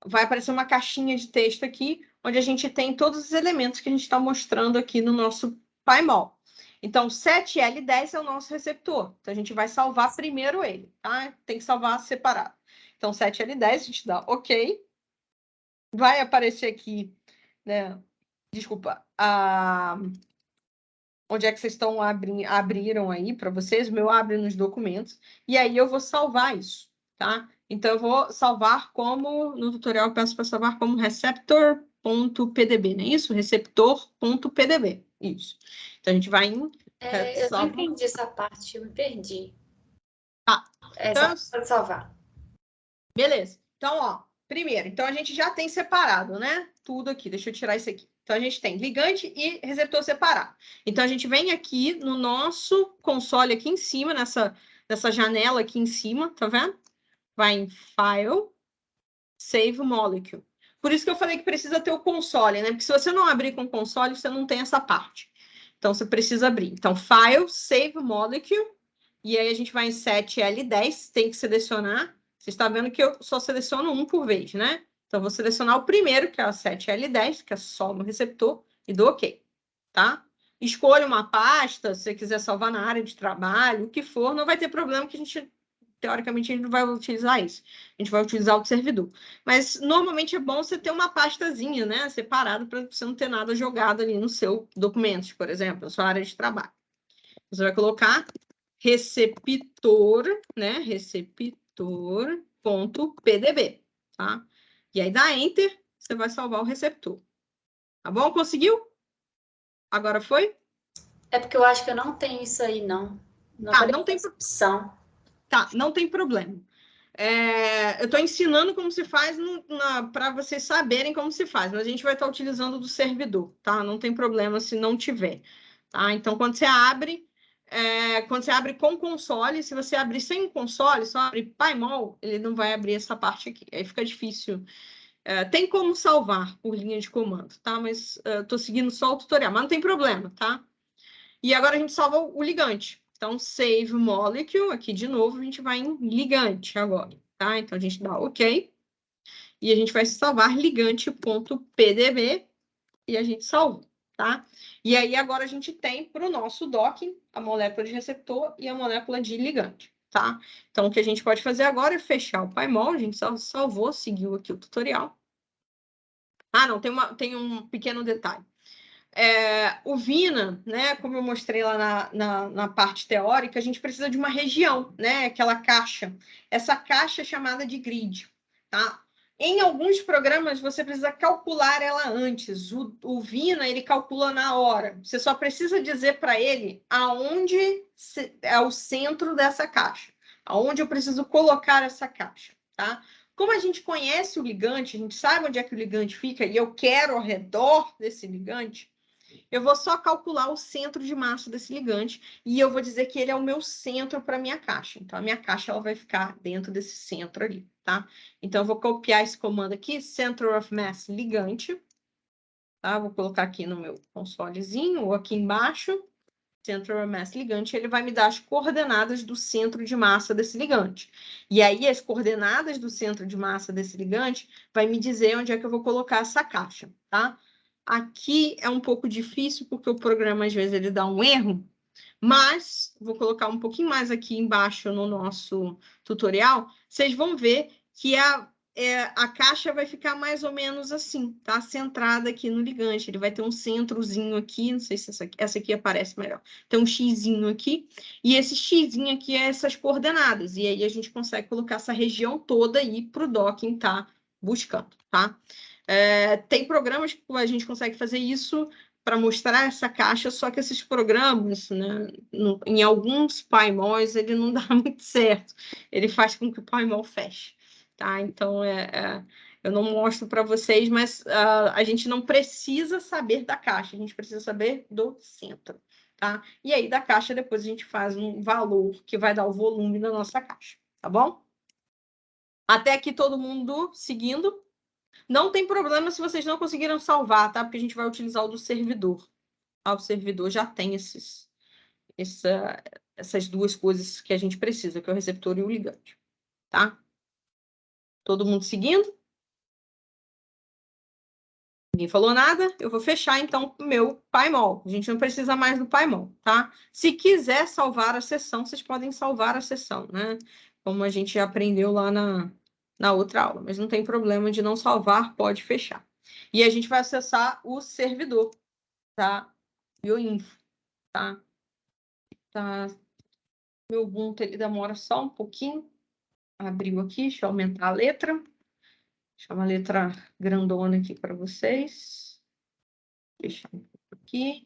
vai aparecer uma caixinha de texto aqui, onde a gente tem todos os elementos que a gente está mostrando aqui no nosso painel. Então, 7L10 é o nosso receptor. Então, a gente vai salvar primeiro ele, tá? Tem que salvar separado. Então, 7L10, a gente dá OK. Vai aparecer aqui, né? Desculpa, onde é que vocês estão abriram aí para vocês? O meu abre nos documentos. E aí eu vou salvar isso, tá? Então, eu vou salvar como, no tutorial eu peço para salvar como receptor.pdb, não é isso? Receptor.pdb, isso. Então, a gente vai em... eu não entendi essa parte, eu me perdi. Então, Só para salvar. Beleza. Então, ó, primeiro, então a gente já tem separado, né? Tudo aqui, deixa eu tirar isso aqui. Então, a gente tem ligante e receptor separado. Então, a gente vem aqui no nosso console aqui em cima, nessa janela aqui em cima, tá vendo? Vai em File, Save Molecule. Por isso que eu falei que precisa ter o console, né? Porque se você não abrir com o console, você não tem essa parte. Então, você precisa abrir. Então, File, Save Molecule. E aí, a gente vai em 7L10, tem que selecionar. Você está vendo que eu só seleciono um por vez, né? Então, eu vou selecionar o primeiro, que é a 7L10, que é só no receptor, e dou OK, tá? Escolha uma pasta, se você quiser salvar na área de trabalho, o que for, não vai ter problema que a gente, teoricamente, a gente não vai utilizar isso. A gente vai utilizar o servidor. Mas, normalmente, é bom você ter uma pastazinha, né, separada, para você não ter nada jogado ali no seu documentos, por exemplo, na sua área de trabalho. Você vai colocar receptor, né, receptor.pdb, tá? E aí dá Enter, você vai salvar o receptor. Tá bom? Conseguiu? Agora foi? É porque eu acho que eu não tenho isso aí, não. Não tem opção. Tá, não tem problema. Eu estou ensinando como se faz para vocês saberem como se faz, mas a gente vai estar utilizando do servidor, tá? Não tem problema se não tiver, tá? Então, quando você abre com console, se você abrir sem console, só abrir PyMol, ele não vai abrir essa parte aqui. Aí fica difícil. Tem como salvar por linha de comando, tá? Mas estou seguindo só o tutorial, mas não tem problema, tá? E agora a gente salva o ligante. Então, save molecule, aqui de novo, a gente vai em ligante agora, tá? Então, a gente dá OK. E a gente vai salvar ligante.pdb e a gente salvou, tá? E aí, agora a gente tem para o nosso docking a molécula de receptor e a molécula de ligante, tá? Então, o que a gente pode fazer agora é fechar o PyMol. A gente salvou, seguiu aqui o tutorial. Não, tem um pequeno detalhe. O Vina, né, como eu mostrei lá na parte teórica, a gente precisa de uma região, né, aquela caixa. Essa caixa é chamada de grid, tá? Em alguns programas, você precisa calcular ela antes. O Vina, ele calcula na hora. Você só precisa dizer para ele aonde é o centro dessa caixa, aonde eu preciso colocar essa caixa, tá? Como a gente conhece o ligante, a gente sabe onde é que o ligante fica e eu quero ao redor desse ligante, eu vou só calcular o centro de massa desse ligante e eu vou dizer que ele é o meu centro para a minha caixa. Então, a minha caixa ela vai ficar dentro desse centro ali, tá? Então, eu vou copiar esse comando aqui, Center of Mass ligante, tá? Vou colocar aqui no meu consolezinho ou aqui embaixo, Center of Mass ligante, ele vai me dar as coordenadas do centro de massa desse ligante. E aí, as coordenadas do centro de massa desse ligante vai me dizer onde é que eu vou colocar essa caixa, tá? Aqui é um pouco difícil, porque o programa, às vezes, ele dá um erro, mas vou colocar um pouquinho mais aqui embaixo no nosso tutorial, vocês vão ver que a caixa vai ficar mais ou menos assim, tá? Centrada aqui no ligante. Ele vai ter um centrozinho aqui, não sei se essa aqui aparece melhor. Tem um xizinho aqui, e esse xizinho aqui é essas coordenadas. E aí a gente consegue colocar essa região toda aí para o docking tá buscando, tá? Tem programas que a gente consegue fazer isso para mostrar essa caixa, só que esses programas, né, em alguns PyMols, ele não dá muito certo. Ele faz com que o PyMol feche, tá? Então, eu não mostro para vocês, mas a gente não precisa saber da caixa, a gente precisa saber do centro, tá? E aí, da caixa, depois a gente faz um valor que vai dar o volume da nossa caixa, tá bom? Até aqui todo mundo seguindo? Não tem problema se vocês não conseguiram salvar, tá? Porque a gente vai utilizar o do servidor. O servidor já tem essas duas coisas que a gente precisa, que é o receptor e o ligante, tá? Todo mundo seguindo? Ninguém falou nada? Eu vou fechar, então, o meu PyMol. A gente não precisa mais do PyMol, tá? Se quiser salvar a sessão, vocês podem salvar a sessão, né? Como a gente já aprendeu lá na outra aula. Mas não tem problema de não salvar, pode fechar. E a gente vai acessar o servidor, tá? Bioinfo, tá? Meu Ubuntu, ele demora só um pouquinho. Abriu aqui, deixa eu aumentar a letra. Deixa uma letra grandona aqui para vocês. Deixa um pouco aqui.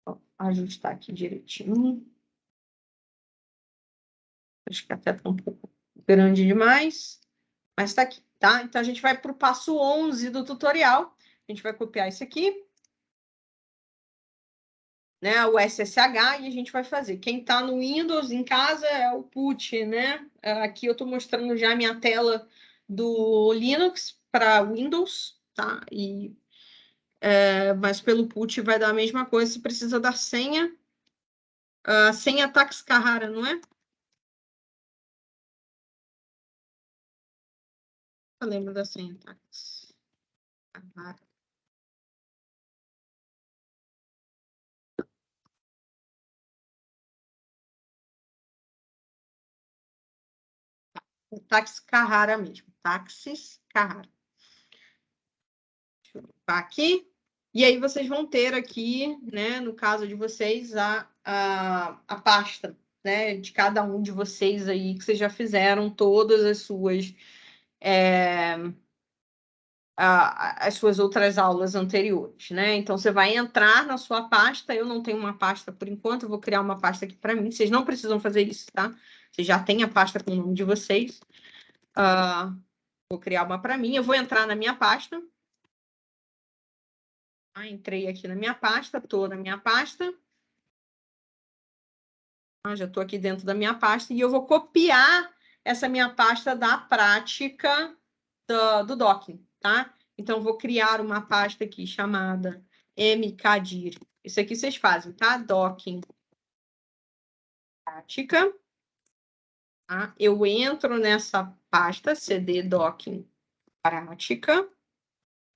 Vou ajustar aqui direitinho. Acho que até está um pouco grande demais. Mas está aqui, tá? Então, a gente vai para o passo 11 do tutorial. A gente vai copiar isso aqui, né, o SSH, e a gente vai fazer. Quem está no Windows em casa é o put, né? Aqui eu estou mostrando já a minha tela do Linux para Windows, tá? Mas pelo put vai dar a mesma coisa. Você precisa da senha. Senha Tax Carrara, não é? Eu lembro da senha, Tax Carrara. Táxi Carrara mesmo. Táxis Carrara. Deixa eu botar aqui. E aí vocês vão ter aqui, né, no caso de vocês, a pasta, né, de cada um de vocês aí, que vocês já fizeram todas as suas as suas outras aulas anteriores, né? Então, você vai entrar na sua pasta. Eu não tenho uma pasta por enquanto, eu vou criar uma pasta aqui para mim. Vocês não precisam fazer isso, tá? Vocês já têm a pasta com o nome de vocês. Vou criar uma para mim. Eu vou entrar na minha pasta. Entrei aqui na minha pasta, estou na minha pasta. Já estou aqui dentro da minha pasta e eu vou copiar essa minha pasta da prática do docking, tá? Então, vou criar uma pasta aqui chamada mkdir. Isso aqui vocês fazem, tá? Docking prática. Tá? Eu entro nessa pasta cd docking prática.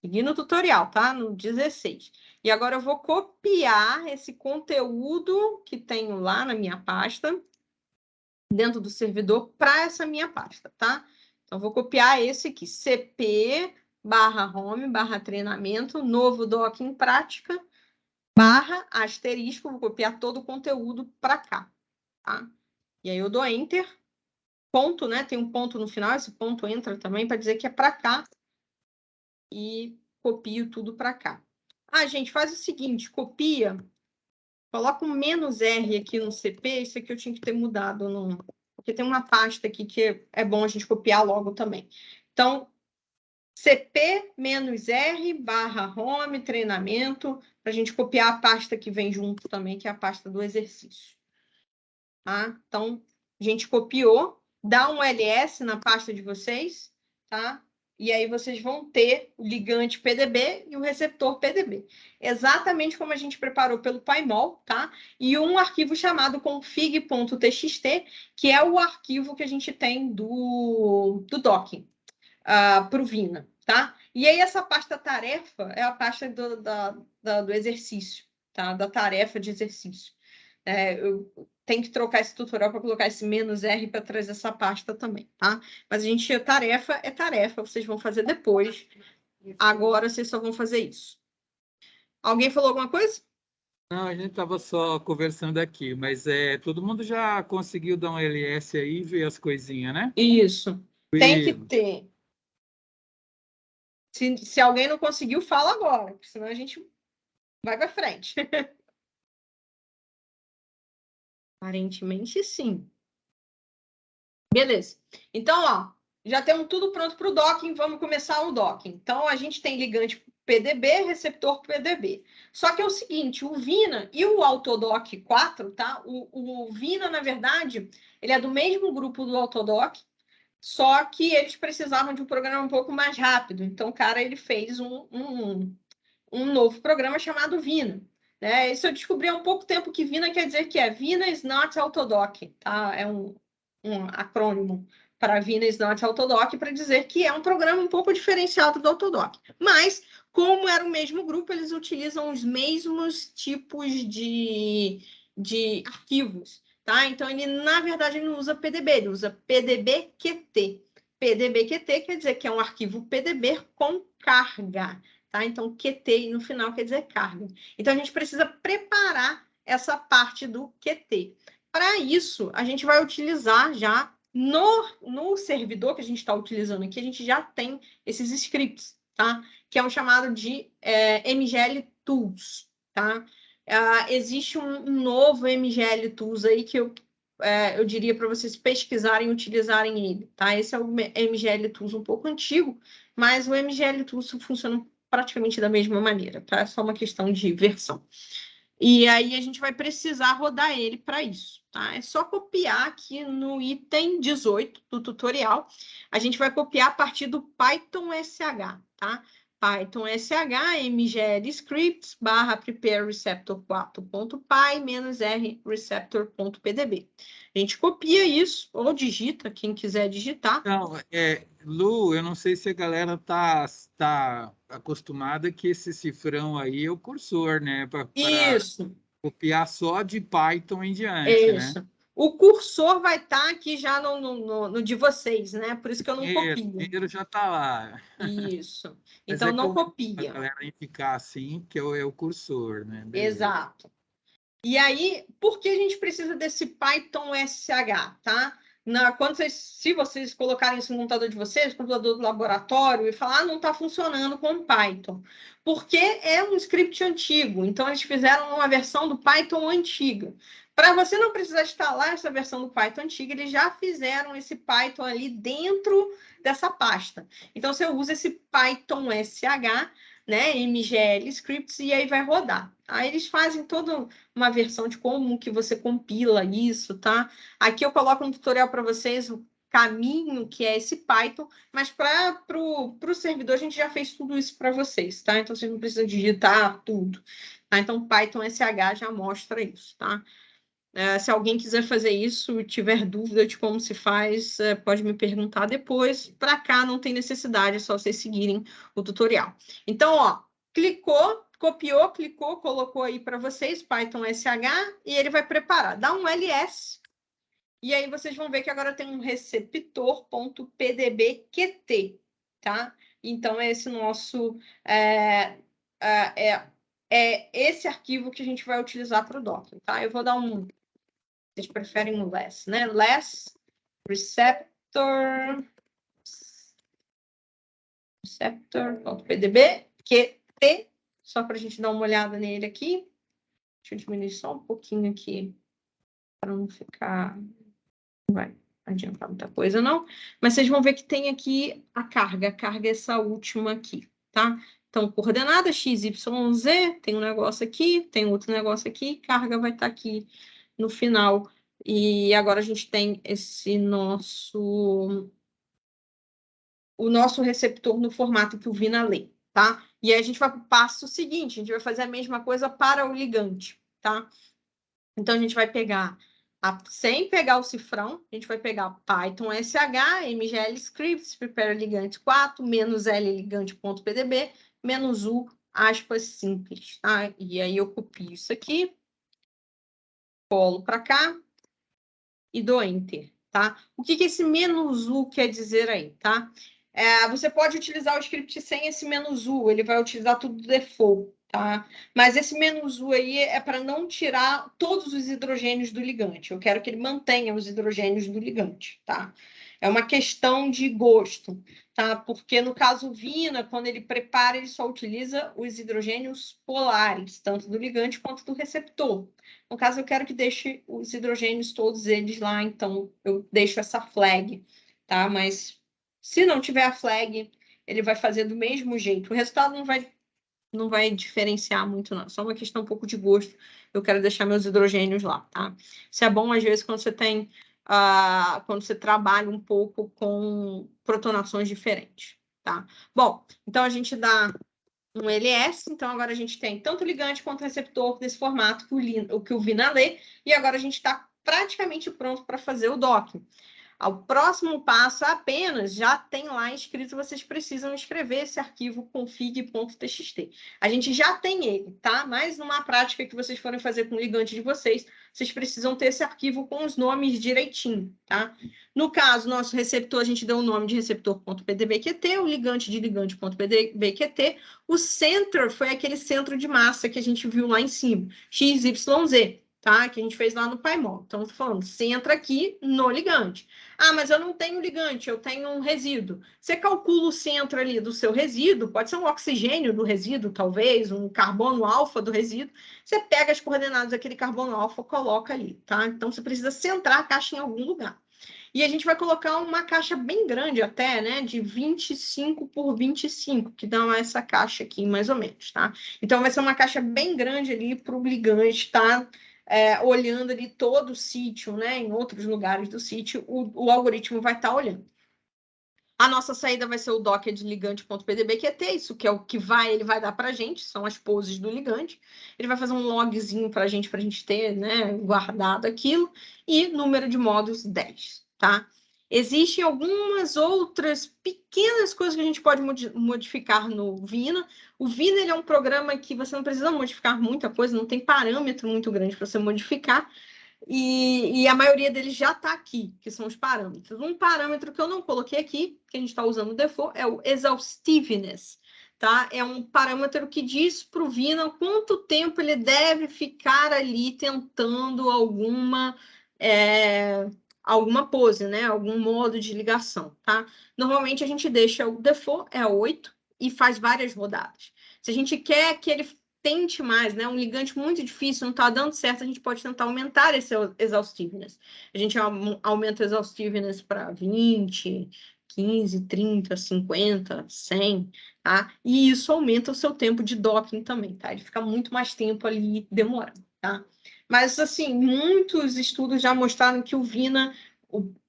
Seguir no tutorial, tá? No 16. E agora eu vou copiar esse conteúdo que tenho lá na minha pasta, dentro do servidor, para essa minha pasta, tá? Então, vou copiar esse aqui, cp/home/treinamento, novo docking prática, /, vou copiar todo o conteúdo para cá, tá? E aí eu dou Enter, ponto, né? Tem um ponto no final, esse ponto entra também para dizer que é para cá, e copio tudo para cá. Gente, faz o seguinte, copia, coloca um "-r" aqui no CP, isso aqui eu tinha que ter mudado, porque tem uma pasta aqui que é bom a gente copiar logo também. Então, cp-r/home treinamento, para a gente copiar a pasta que vem junto também, que é a pasta do exercício. Tá? Então, a gente copiou, dá um ls na pasta de vocês, tá? E aí vocês vão ter o ligante PDB e o receptor PDB. Exatamente como a gente preparou pelo Paimol, tá? E um arquivo chamado config.txt, que é o arquivo que a gente tem do docking para o Vina, tá? E aí essa pasta tarefa é a pasta do exercício, tá? Da tarefa de exercício. Eu tenho que trocar esse tutorial para colocar esse "-r" para trazer essa pasta também, tá? Mas tarefa é tarefa, vocês vão fazer depois. Agora vocês só vão fazer isso. Alguém falou alguma coisa? Não, a gente estava só conversando aqui, mas todo mundo já conseguiu dar um ls aí e ver as coisinhas, né? Isso. Tem que ter. Se alguém não conseguiu, fala agora, porque senão a gente vai para frente. Aparentemente, sim. Beleza. Então, ó, já temos tudo pronto para o docking, vamos começar o docking. Então, a gente tem ligante PDB, receptor PDB. Só que é o seguinte, o Vina e o Autodock 4, tá? O Vina, na verdade, ele é do mesmo grupo do Autodock, só que eles precisavam de um programa um pouco mais rápido. Então, o cara, ele fez um novo programa chamado Vina. Né? Isso eu descobri há um pouco tempo que Vina quer dizer que Vina is not Autodock, tá? É um acrônimo para Vina is not Autodock, para dizer que é um programa um pouco diferenciado do Autodock. Mas, como era o mesmo grupo, eles utilizam os mesmos tipos de arquivos. Tá? Então, ele, na verdade, não usa PDB, ele usa PDB-QT. PDB-QT quer dizer que é um arquivo PDB com carga. Tá? Então, QT no final quer dizer carga. Então, a gente precisa preparar essa parte do QT. Para isso, a gente vai utilizar já no servidor que a gente está utilizando aqui, a gente já tem esses scripts, tá? Que é o chamado de MGL Tools, tá? Existe um novo MGL Tools aí que eu diria para vocês pesquisarem e utilizarem ele, tá? Esse é o MGL Tools um pouco antigo, mas o MGL Tools funciona praticamente da mesma maneira, tá? É só uma questão de versão. E aí a gente vai precisar rodar ele para isso, tá? É só copiar aqui no item 18 do tutorial. A gente vai copiar a partir do Python SH, tá? Python sh mgl scripts / prepare receptor 4.py -r receptor.pdb. A gente copia isso ou digita, quem quiser digitar. Então, Lu, eu não sei se a galera tá acostumada que esse cifrão aí é o cursor, né? Para Isso. copiar só de Python em diante, né? Isso. O cursor vai estar aqui já no de vocês, né? Por isso que eu não copio. O dinheiro já está lá. Isso. Mas Então, é que não eu a copia. galera em ficar assim, que é o cursor, né? Beleza. Exato. E aí, por que a gente precisa desse Python SH, tá? Se vocês colocarem isso no computador de vocês, no computador do laboratório, e falar, não está funcionando com Python, porque é um script antigo, então eles fizeram uma versão do Python antiga. Para você não precisar instalar essa versão do Python antiga, eles já fizeram esse Python ali dentro dessa pasta. Então, você usa esse Python SH, né, MGL scripts, e aí vai rodar. Aí eles fazem toda uma versão de como que você compila isso, tá? Aqui eu coloco no tutorial para vocês o caminho que é esse Python, mas para o servidor a gente já fez tudo isso para vocês, tá? Então vocês não precisam digitar tudo. Tá? Então Python SH já mostra isso, tá? Se alguém quiser fazer isso, tiver dúvida de como se faz, pode me perguntar depois. Para cá não tem necessidade, é só vocês seguirem o tutorial. Então, ó, clicou, copiou, clicou, colocou aí para vocês, Python SH, e ele vai preparar. Dá um ls, e aí vocês vão ver que agora tem um receptor.pdbqt, tá? Então, é esse nosso... é esse arquivo que a gente vai utilizar para o Docker, tá? Eu vou dar um... Vocês preferem o less, né? Less receptor.pdb, QT, só para a gente dar uma olhada nele aqui. Deixa eu diminuir só um pouquinho aqui, para não ficar... Não vai adiantar muita coisa, não. Mas vocês vão ver que tem aqui a carga é essa última aqui, tá? Então, coordenada XYZ, tem um negócio aqui, tem outro negócio aqui, carga vai estar aqui no final. E agora a gente tem o nosso receptor no formato que o Vina lê, tá? E aí a gente vai para o passo seguinte, a gente vai fazer a mesma coisa para o ligante, tá? Então a gente vai pegar, sem pegar o cifrão, a gente vai pegar Python SH, MGL scripts, prepare ligante 4, -l ligante.pdb, -u, aspas simples, tá? E aí eu copio isso aqui, colo para cá, e dou Enter, tá? O que esse "-u" quer dizer aí, tá? Você pode utilizar o script sem esse "-u", ele vai utilizar tudo default, tá? Mas esse "-u" aí é para não tirar todos os hidrogênios do ligante. Eu quero que ele mantenha os hidrogênios do ligante, tá? É uma questão de gosto, tá? Porque no caso Vina, quando ele prepara, ele só utiliza os hidrogênios polares, tanto do ligante quanto do receptor. No caso, eu quero que deixe os hidrogênios todos eles lá, então eu deixo essa flag, tá? Mas se não tiver a flag, ele vai fazer do mesmo jeito. O resultado não vai diferenciar muito, não. Só uma questão um pouco de gosto. Eu quero deixar meus hidrogênios lá, tá? Isso é bom, às vezes, quando você tem... quando você trabalha um pouco com protonações diferentes, tá? Bom, então a gente dá um ls, então agora a gente tem tanto ligante quanto receptor desse formato que o Vina lê, e agora a gente está praticamente pronto para fazer o docking. O próximo passo apenas já tem lá escrito, vocês precisam escrever esse arquivo config.txt. A gente já tem ele, tá? Mas numa prática que vocês forem fazer com o ligante de vocês precisam ter esse arquivo com os nomes direitinho, tá? No caso, nosso receptor, a gente deu o nome de receptor.pdbqt, o ligante de ligante.pdbqt, o center foi aquele centro de massa que a gente viu lá em cima, XYZ. Tá? Que a gente fez lá no PyMol. Então, estou falando, você entra aqui no ligante. Mas eu não tenho ligante, eu tenho um resíduo. Você calcula o centro ali do seu resíduo, pode ser um oxigênio do resíduo, talvez, um carbono alfa do resíduo. Você pega as coordenadas daquele carbono alfa, coloca ali, tá? Então, você precisa centrar a caixa em algum lugar. E a gente vai colocar uma caixa bem grande até, né? De 25 por 25, que dá essa caixa aqui, mais ou menos, tá? Então, vai ser uma caixa bem grande ali para o ligante, tá? Olhando ali todo o sítio, né? Em outros lugares do sítio, o algoritmo vai estar olhando. A nossa saída vai ser o docker.ligante.pdb-qt, isso que é o que ele vai dar para a gente, são as poses do ligante. Ele vai fazer um logzinho para a gente ter, né, guardado aquilo. E número de módulos 10, tá? Existem algumas outras pequenas coisas que a gente pode modificar no Vina. O Vina ele é um programa que você não precisa modificar muita coisa, não tem parâmetro muito grande para você modificar. E a maioria deles já está aqui, que são os parâmetros. Um parâmetro que eu não coloquei aqui, que a gente está usando o default, é o exhaustiveness. Tá? É um parâmetro que diz para o Vina quanto tempo ele deve ficar ali tentando alguma pose, né? Algum modo de ligação. Tá? Normalmente a gente deixa o default, é 8, e faz várias rodadas. Se a gente quer que ele tente mais, né? Um ligante muito difícil, não está dando certo, a gente pode tentar aumentar esse exhaustiveness. A gente aumenta o exhaustiveness para 20, 15, 30, 50, 100, tá? E isso aumenta o seu tempo de docking também, tá? Ele fica muito mais tempo ali demorando, tá? Mas, assim, muitos estudos já mostraram que o Vina,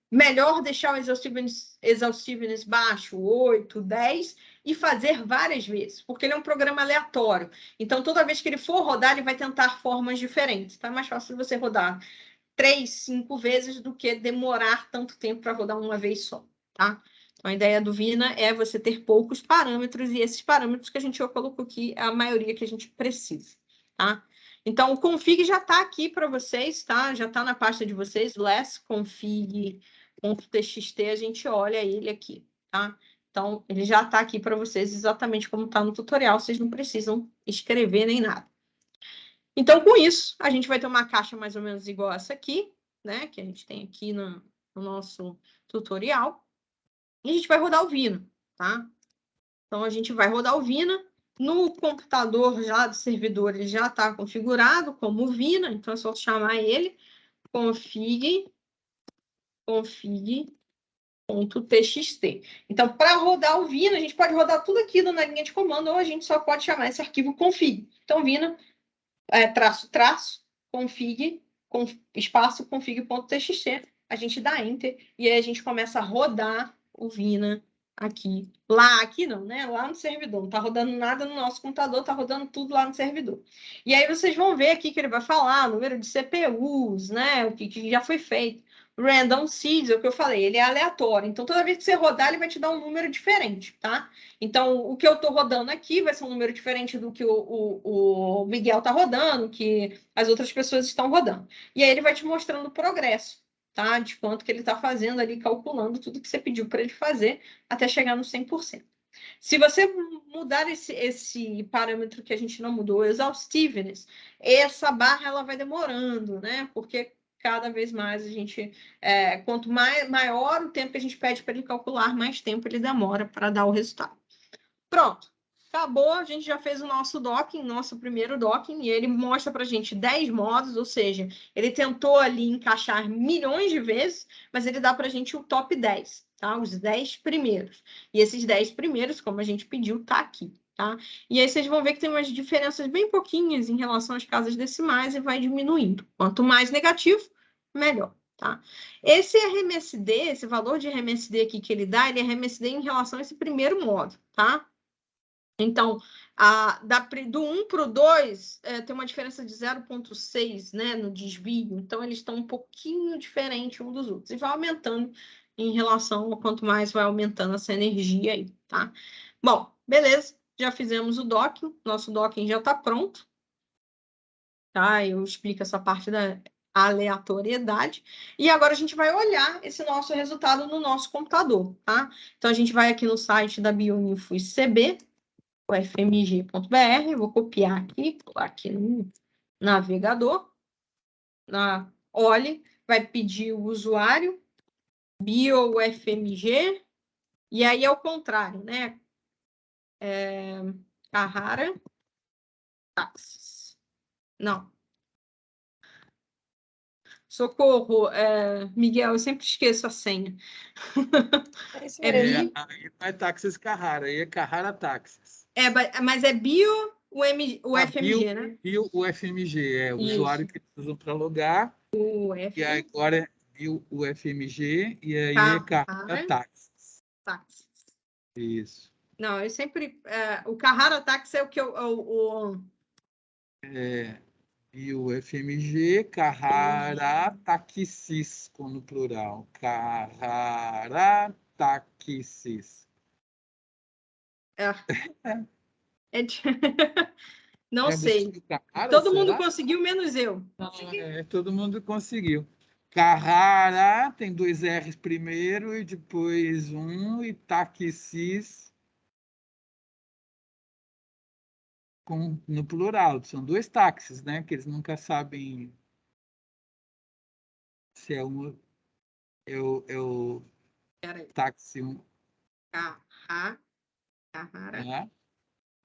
melhor deixar o exhaustiveness baixo, 8, 10, e fazer várias vezes, porque ele é um programa aleatório. Então, toda vez que ele for rodar, ele vai tentar formas diferentes. Tá? É mais fácil você rodar 3, 5 vezes do que demorar tanto tempo para rodar uma vez só. Tá? Então, a ideia do Vina é você ter poucos parâmetros, e esses parâmetros que a gente colocou aqui é a maioria que a gente precisa. Tá? Então, o config já está aqui para vocês, tá? Já está na pasta de vocês, less config.txt, a gente olha ele aqui, tá? Então, ele já está aqui para vocês exatamente como está no tutorial, vocês não precisam escrever nem nada. Então, com isso, a gente vai ter uma caixa mais ou menos igual essa aqui, né? Que a gente tem aqui no nosso tutorial. E a gente vai rodar o Vina, tá? Então, a gente vai rodar o Vina. No computador já do servidor, ele já está configurado como Vina, então é só chamar ele, config.txt. Então, para rodar o Vina, a gente pode rodar tudo aqui na linha de comando, ou a gente só pode chamar esse arquivo config. Então, Vina, config, espaço config.txt, a gente dá enter, e aí a gente começa a rodar o Vina aqui. Aqui não, né? Lá no servidor. Não está rodando nada no nosso computador, está rodando tudo lá no servidor. E aí vocês vão ver aqui que ele vai falar número de CPUs, né? O que já foi feito. Random seeds, é o que eu falei, ele é aleatório. Então, toda vez que você rodar, ele vai te dar um número diferente, tá? Então, o que eu estou rodando aqui vai ser um número diferente do que o Miguel está rodando, que as outras pessoas estão rodando. E aí ele vai te mostrando o progresso, tá? De quanto que ele está fazendo ali, calculando tudo que você pediu para ele fazer, até chegar no 100%. Se você mudar esse parâmetro que a gente não mudou, o exhaustiveness, essa barra ela vai demorando, né? Porque cada vez mais a gente, quanto maior o tempo que a gente pede para ele calcular, mais tempo ele demora para dar o resultado. Pronto. Acabou, a gente já fez o nosso docking, nosso primeiro docking, e ele mostra para a gente 10 modos, ou seja, ele tentou ali encaixar milhões de vezes, mas ele dá para a gente o top 10, tá? Os 10 primeiros. E esses 10 primeiros, como a gente pediu, tá aqui, tá? E aí vocês vão ver que tem umas diferenças bem pouquinhas em relação às casas decimais e vai diminuindo. Quanto mais negativo, melhor. Tá? Esse RMSD, esse valor de RMSD aqui que ele dá, ele é RMSD em relação a esse primeiro modo, tá? Então, do 1 para o 2, tem uma diferença de 0,6, né, no desvio. Então, eles estão um pouquinho diferentes um dos outros. E vai aumentando em relação a quanto mais vai aumentando essa energia aí, tá? Bom, beleza. Já fizemos o docking. Nosso docking já está pronto. Tá? Eu explico essa parte da aleatoriedade. E agora a gente vai olhar esse nosso resultado no nosso computador, tá? Então, a gente vai aqui no site da Bioinfo ICB, ufmg.br, vou copiar aqui, colar aqui no navegador, olhe, vai pedir o usuário, BioUFMG, e aí é o contrário, né? Carrara, táxis. Não. Socorro, Miguel, eu sempre esqueço a senha. Aí não é táxis Carrara, aí é Carrara táxis. Mas é BioUFMG, né? BioUFMG, o usuário que eles usam para logar. E agora é BioUFMG, e aí é Carrara táxis. Isso. Não, eu sempre... o Carrara Táxi é o que eu... E o FMG, Carrara Taxis, no plural. Carrara Taxis. Não Você sei. viu Carrara, Todo mundo será? conseguiu, menos eu. Todo mundo conseguiu. Carrara tem 2 R's primeiro e depois e Taxis no plural. São 2 táxis, né? Que eles nunca sabem se é o Peraí. táxi 1. Carrara. Né?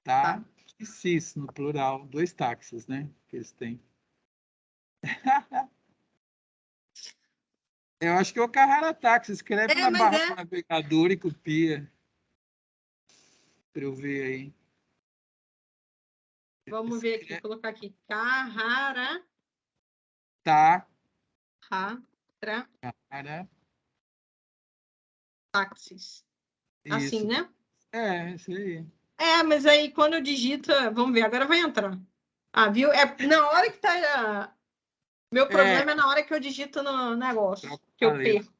Táxis no plural. 2 táxis, né? Que eles têm. Eu acho que é o Carrara Táxi. Escreve na mas barra do navegador e copia. Para eu ver aí. Vamos ver aqui, vou colocar aqui. Carrara. Carrara. Táxis. Assim, Isso. né? Isso aí. Mas aí quando eu digito, vamos ver, agora vai entrar. Viu? Na hora que tá. Meu problema é na hora que eu digito no negócio, que eu perco.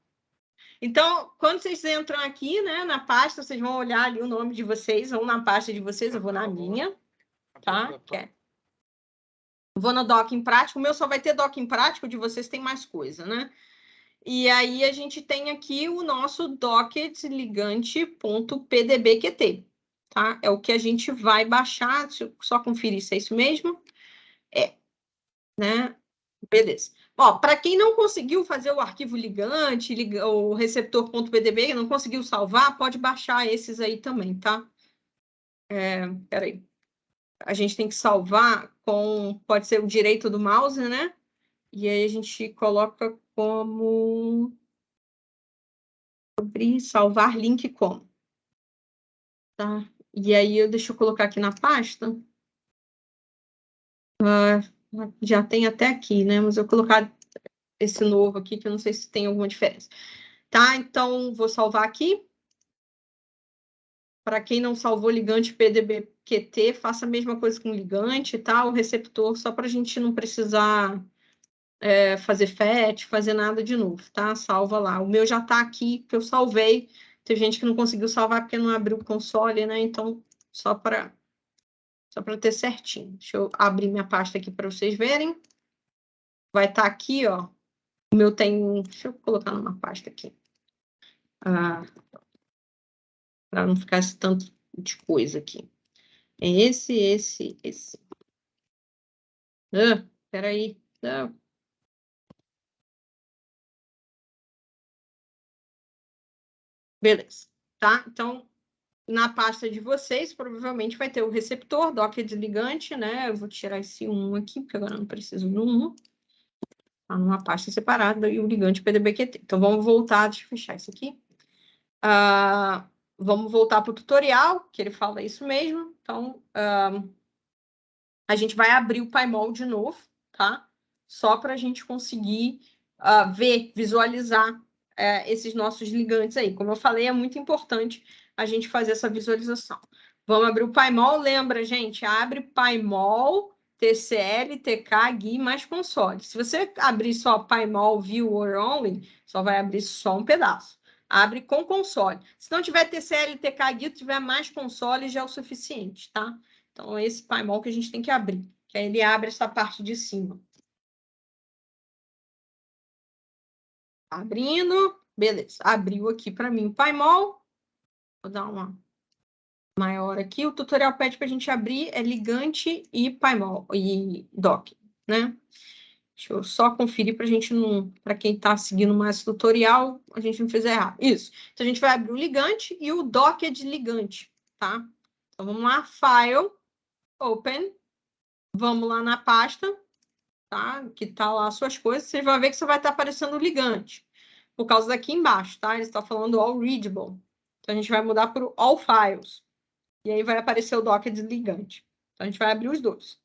Então, quando vocês entram aqui, né, na pasta, vocês vão olhar ali o nome de vocês, ou na pasta de vocês, eu vou na minha, tá? Vou no Docking Prático, o meu só vai ter Docking Prático, de vocês tem mais coisa, né? E aí a gente tem aqui o nosso docket ligante.pdbqt, tá? É o que a gente vai baixar, deixa eu só conferir se é isso mesmo. Né? Beleza. Ó, para quem não conseguiu fazer o arquivo ligante, o receptor.pdb, não conseguiu salvar, pode baixar esses aí também, tá? Peraí. A gente tem que salvar pode ser o direito do mouse, né? E aí a gente coloca como... Abrir, salvar link como. Tá? E aí, deixa eu colocar aqui na pasta. Já tem até aqui, né? Mas eu vou colocar esse novo aqui, que eu não sei se tem alguma diferença. Tá? Então, vou salvar aqui. Para quem não salvou ligante PDBQT, faça a mesma coisa com ligante, tá? O receptor, só para a gente não precisar fazer FET, fazer nada de novo, tá? Salva lá. O meu já está aqui, que eu salvei. Tem gente que não conseguiu salvar porque não abriu o console, né? Então, só para ter certinho. Deixa eu abrir minha pasta aqui para vocês verem. Vai estar aqui, ó. O meu tem... Deixa eu colocar numa pasta aqui. Para não ficar esse tanto de coisa aqui. É esse. Peraí. Não. Beleza. Tá? Então, na pasta de vocês, provavelmente vai ter o receptor, docker desligante, né? Eu vou tirar esse 1 aqui, porque agora eu não preciso do 1. Tá numa pasta separada, e o ligante PDBQT. Então, vamos voltar, deixa eu fechar isso aqui. Vamos voltar para o tutorial, que ele fala isso mesmo. Então, a gente vai abrir o PyMol de novo, tá? Só para a gente conseguir visualizar esses nossos ligantes aí. Como eu falei, é muito importante a gente fazer essa visualização. Vamos abrir o PyMol. Lembra, gente? Abre PyMol, TCL, TK, GUI mais console. Se você abrir só PyMol View or Only, só vai abrir só um pedaço. Abre com console. Se não tiver TCL, TK, GUI, tiver mais console, já é o suficiente, tá? Então, é esse PyMol que a gente tem que abrir, que aí ele abre essa parte de cima. Abrindo, beleza. Abriu aqui para mim o PyMol. Vou dar uma maior aqui. O tutorial pede para a gente abrir ligante e PyMol, e doc, né? Deixa eu só conferir para a gente não... Para quem está seguindo mais o tutorial, a gente não fez errado. Isso. Então, a gente vai abrir o ligante e o doc é de ligante, tá? Então, vamos lá. File, Open. Vamos lá na pasta, tá? Que tá lá as suas coisas. Você vai ver que você vai estar aparecendo o ligante. Por causa daqui embaixo, tá? Ele está falando All Readable. Então, a gente vai mudar para o All Files. E aí vai aparecer o docker de ligante. Então, a gente vai abrir os dois.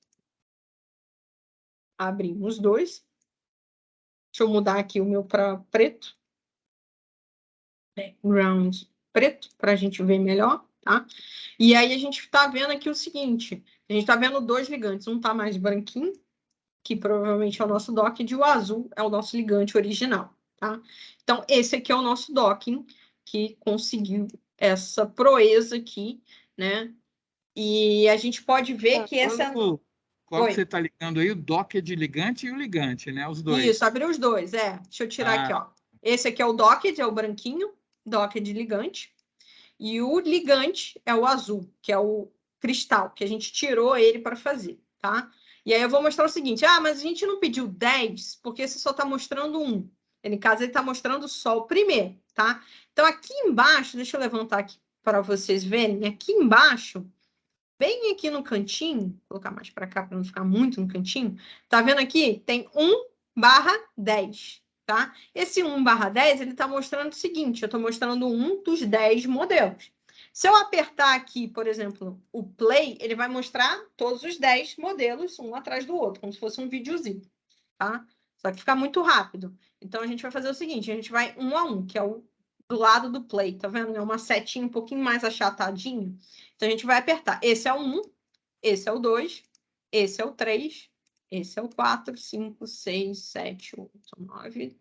Abrimos os dois. Deixa eu mudar aqui o meu para preto. Background preto para a gente ver melhor, tá? E aí a gente está vendo aqui o seguinte, a gente está vendo 2 ligantes, um está mais branquinho, que provavelmente é o nosso docking, e o azul é o nosso ligante original, tá? Então, esse aqui é o nosso docking, que conseguiu essa proeza aqui, né? E a gente pode ver que essa... Qual que você está ligando aí? O dock é de ligante e o ligante, né? Os dois. Isso, abriu os dois, Deixa eu tirar aqui, ó. Esse aqui é o docket, é o branquinho, docket de ligante. E o ligante é o azul, que é o cristal, que a gente tirou ele para fazer, tá? E aí eu vou mostrar o seguinte, mas a gente não pediu 10, porque você só está mostrando um. No caso, ele está mostrando só o primeiro, tá? Então, aqui embaixo, deixa eu levantar aqui para vocês verem, aqui embaixo, bem aqui no cantinho, vou colocar mais para cá para não ficar muito no cantinho, tá vendo aqui? Tem 1/10, tá? Esse 1/10, ele está mostrando o seguinte, eu estou mostrando um dos 10 modelos. Se eu apertar aqui, por exemplo, o play, ele vai mostrar todos os 10 modelos, um atrás do outro, como se fosse um videozinho, tá? Só que fica muito rápido. Então, a gente vai fazer o seguinte, a gente vai um a um, que é o do lado do play, tá vendo? É uma setinha um pouquinho mais achatadinha. Então, a gente vai apertar. Esse é o 1, esse é o 2, esse é o 3, esse é o 4, 5, 6, 7, 8, 9,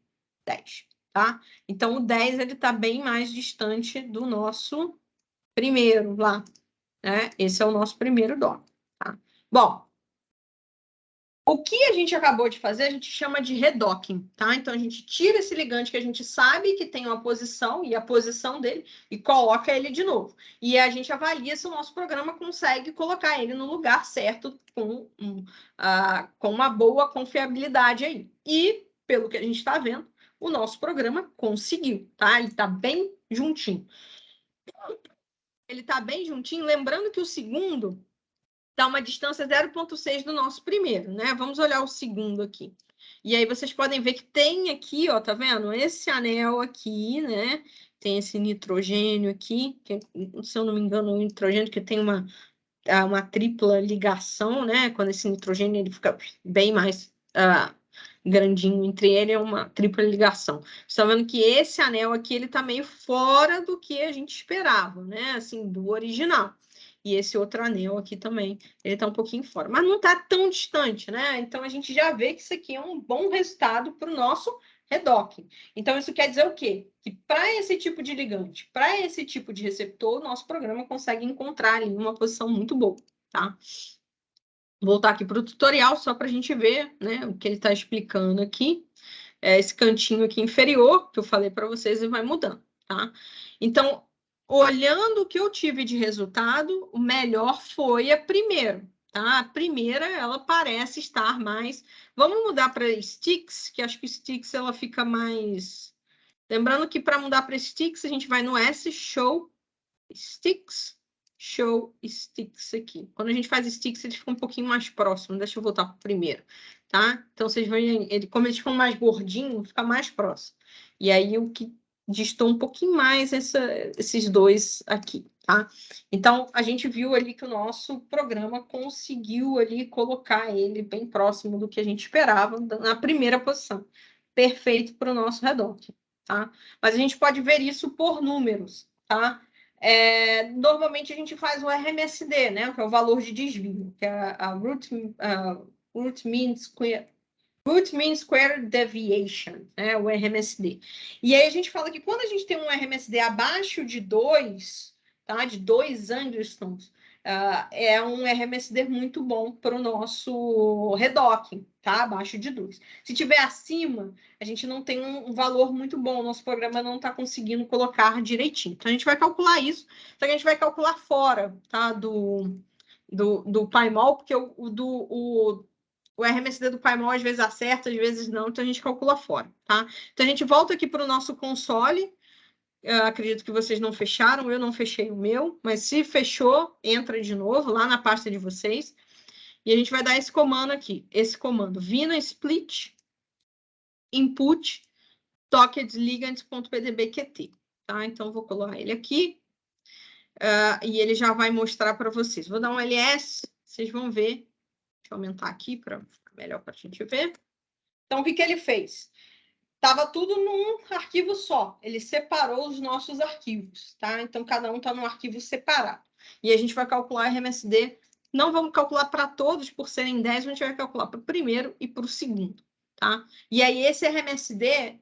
10, tá? Então, o 10, ele tá bem mais distante do nosso primeiro lá, né? Esse é o nosso primeiro dó, tá? Bom, o que a gente acabou de fazer, a gente chama de redocking, tá? Então, a gente tira esse ligante que a gente sabe que tem uma posição e a posição dele e coloca ele de novo. E a gente avalia se o nosso programa consegue colocar ele no lugar certo com uma boa confiabilidade aí. E, pelo que a gente está vendo, o nosso programa conseguiu, tá? Ele está bem juntinho. Ele está bem juntinho, lembrando que o segundo dá uma distância 0,6 do nosso primeiro, né? Vamos olhar o segundo aqui. E aí vocês podem ver que tem aqui, ó, tá vendo? Esse anel aqui, né? Tem esse nitrogênio aqui, que, se eu não me engano, o nitrogênio que tem uma tripla ligação, né? Quando esse nitrogênio ele fica bem mais grandinho entre ele, é uma tripla ligação. Vocês estão vendo que esse anel aqui, ele tá meio fora do que a gente esperava, né? Assim, do original. E esse outro anel aqui também, ele tá um pouquinho fora. Mas não tá tão distante, né? Então, a gente já vê que isso aqui é um bom resultado para o nosso redocking. Então, isso quer dizer o quê? Que para esse tipo de ligante, para esse tipo de receptor, o nosso programa consegue encontrar ali uma posição muito boa, tá? Vou voltar aqui para o tutorial, só para a gente ver, né, o que ele está explicando aqui. Esse cantinho aqui inferior, que eu falei para vocês, e vai mudando, tá? Então, olhando o que eu tive de resultado, o melhor foi a primeira, tá? A primeira, ela parece estar mais... Vamos mudar para Sticks, que acho que Sticks ela fica mais... Lembrando que para mudar para Sticks, a gente vai no S, Show, Sticks, Show Sticks aqui. Quando a gente faz Sticks, ele fica um pouquinho mais próximo. Deixa eu voltar para o primeiro, tá? Então, vocês veem, como eles ficam mais gordinhos, fica mais próximo. E aí, o que distou um pouquinho mais esses dois aqui, tá? Então, a gente viu ali que o nosso programa conseguiu ali colocar ele bem próximo do que a gente esperava na primeira posição. Perfeito para o nosso redocking, tá? Mas a gente pode ver isso por números, tá? Normalmente a gente faz o RMSD, né, que é o valor de desvio, que é a root mean square deviation, né, o RMSD. E aí a gente fala que quando a gente tem um RMSD abaixo de 2, tá, de 2 angstroms, é um RMSD muito bom para o nosso redocking, tá? Abaixo de 2. Se tiver acima, a gente não tem um valor muito bom, o nosso programa não está conseguindo colocar direitinho. Então, a gente vai calcular isso, só que a gente vai calcular fora, tá? Do PyMol, porque o RMSD do PyMol às vezes acerta, às vezes não, então a gente calcula fora, tá? Então, a gente volta aqui para o nosso console. Eu acredito que vocês não fecharam, eu não fechei o meu, mas se fechou, entra de novo lá na pasta de vocês. E a gente vai dar esse comando aqui, esse comando, vina split input docked_ligand.pdbqt, tá? Então, vou colar ele aqui e ele já vai mostrar para vocês. Vou dar um ls, vocês vão ver. Deixa eu aumentar aqui para ficar melhor para a gente ver. Então, o que ele fez? estava tudo num arquivo só. Ele separou os nossos arquivos, tá? Então, cada um está num arquivo separado. E a gente vai calcular RMSD. Não vamos calcular para todos por serem 10, a gente vai calcular para o primeiro e para o segundo, tá? E aí, esse RMSD,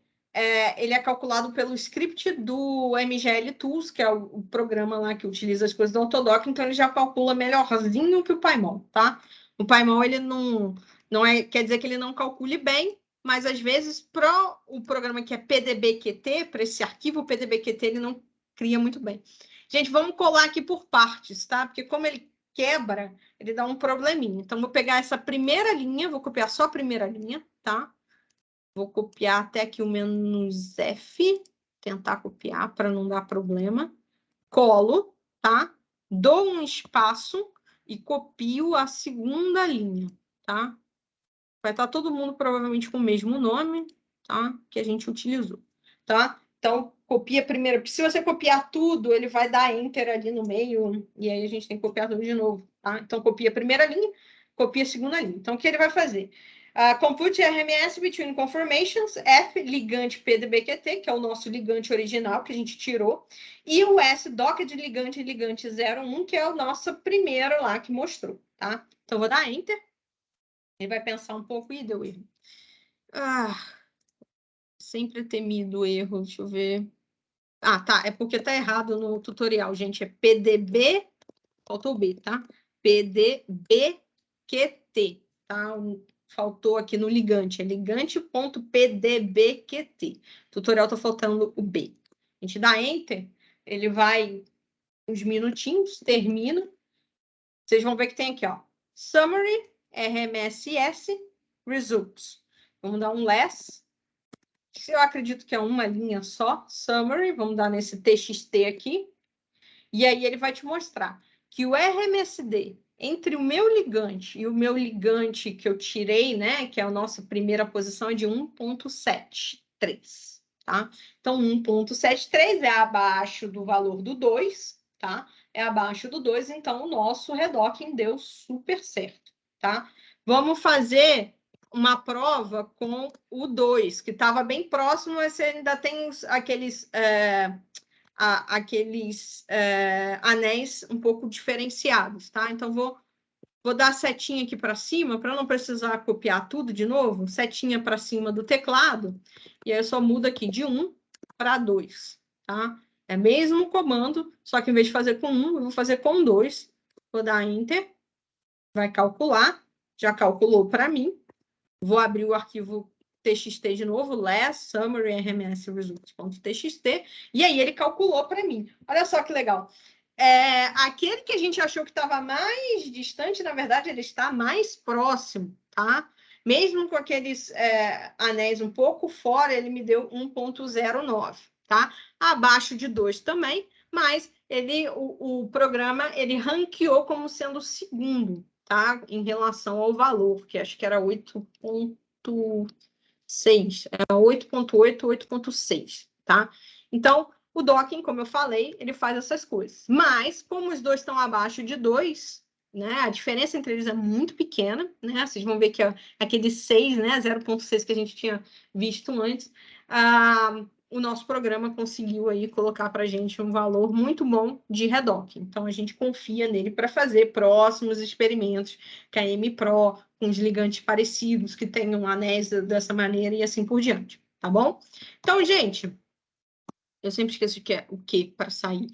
ele é calculado pelo script do MGL Tools, que é o programa lá que utiliza as coisas do Autodoc, então ele já calcula melhorzinho que o PyMol, tá? O PyMol, ele não quer dizer que ele não calcule bem, mas às vezes para o programa que é PDBQT, para esse arquivo PDBQT, ele não cria muito bem. Gente, vamos colar aqui por partes, tá? Porque como ele quebra, ele dá um probleminha. Então, vou pegar essa primeira linha, vou copiar só a primeira linha, tá? Vou copiar até aqui o "-f", tentar copiar para não dar problema. Colo, tá? Dou um espaço e copio a segunda linha, tá? Vai estar todo mundo provavelmente com o mesmo nome, tá? Que a gente utilizou, tá? Então, copia primeiro, porque se você copiar tudo, ele vai dar Enter ali no meio, e aí a gente tem que copiar tudo de novo, tá? Então, copia a primeira linha, copia a segunda linha. Então, o que ele vai fazer? Compute RMS between conformations, F, ligante PDBQT, que é o nosso ligante original que a gente tirou, e o S, docked ligante 01, que é o nosso primeiro lá que mostrou, tá? Então, vou dar Enter. Ele vai pensar um pouco e deu erro. Sempre temido erro, deixa eu ver. Tá, é porque tá errado no tutorial, gente. É PDB, faltou o B, tá? PDBQT, tá? Faltou aqui no ligante, é ligante.pdbqt. Tutorial tá faltando o B. A gente dá Enter, ele vai uns minutinhos, termina. Vocês vão ver que tem aqui, ó. Summary, RMSS, Results. Vamos dar um less. Eu acredito que é uma linha só. Summary, vamos dar nesse TXT aqui. E aí ele vai te mostrar que o RMSD entre o meu ligante e o meu ligante que eu tirei, né, que é a nossa primeira posição, é de 1.73, tá? Então, 1.73 é abaixo do valor do 2, tá? É abaixo do 2, então o nosso redocking deu super certo, tá? Vamos fazer uma prova com o 2, que estava bem próximo, mas você ainda tem aqueles anéis um pouco diferenciados, tá? Então, vou dar a setinha aqui para cima, para não precisar copiar tudo de novo, setinha para cima do teclado, e aí eu só mudo aqui de 1 para 2, tá? É mesmo comando, só que em vez de fazer com 1, eu vou fazer com 2. Vou dar Enter, vai calcular, já calculou para mim. Vou abrir o arquivo TXT de novo, less summary RMS results.txt, e aí ele calculou para mim. Olha só que legal. Aquele que a gente achou que estava mais distante, na verdade, ele está mais próximo, tá? Mesmo com aqueles anéis um pouco fora, ele me deu 1.09, tá? Abaixo de 2 também, mas o programa ele ranqueou como sendo o segundo, tá? Em relação ao valor, que acho que era 8.6, 8.8, 8.6, tá? Então, o docking, como eu falei, ele faz essas coisas. Mas, como os dois estão abaixo de 2, né, a diferença entre eles é muito pequena, né? Vocês vão ver que aquele 6, né, 0.6 que a gente tinha visto antes, o nosso programa conseguiu aí colocar para a gente um valor muito bom de redocking. Então, a gente confia nele para fazer próximos experimentos com a MPro, com os ligantes parecidos, que tenham anéis dessa maneira e assim por diante, tá bom? Então, gente, eu sempre esqueço o que para sair.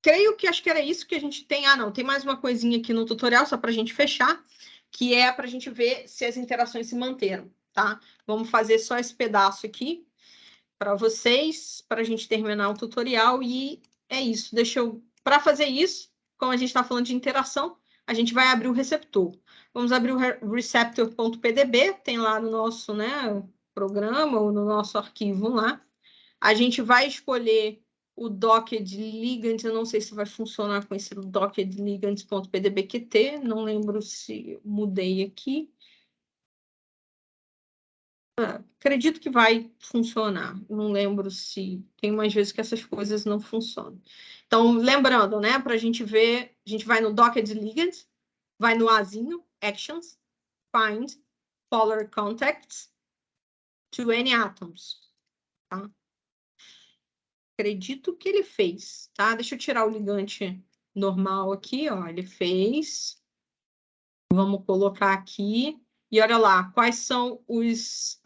Creio que acho que era isso que a gente tem. Não, tem mais uma coisinha aqui no tutorial, só para a gente fechar, que é para a gente ver se as interações se manteram, tá? Vamos fazer só esse pedaço aqui para vocês, para a gente terminar o tutorial, e é isso. Para fazer isso, como a gente está falando de interação, a gente vai abrir o receptor. Vamos abrir o receptor.pdb, tem lá no nosso, né, programa ou no nosso arquivo lá. A gente vai escolher o docked ligand, eu não sei se vai funcionar com esse docked ligand.pdbqt, não lembro se mudei aqui. Acredito que vai funcionar, não lembro se... Tem umas vezes que essas coisas não funcionam. Então, lembrando, né, para a gente ver, a gente vai no docked ligand, vai no Azinho, Actions, Find, Polar Contacts, 20 atoms, tá? Acredito que ele fez, tá? Deixa eu tirar o ligante normal aqui, ó. Ele fez. Vamos colocar aqui. E olha lá, quais são os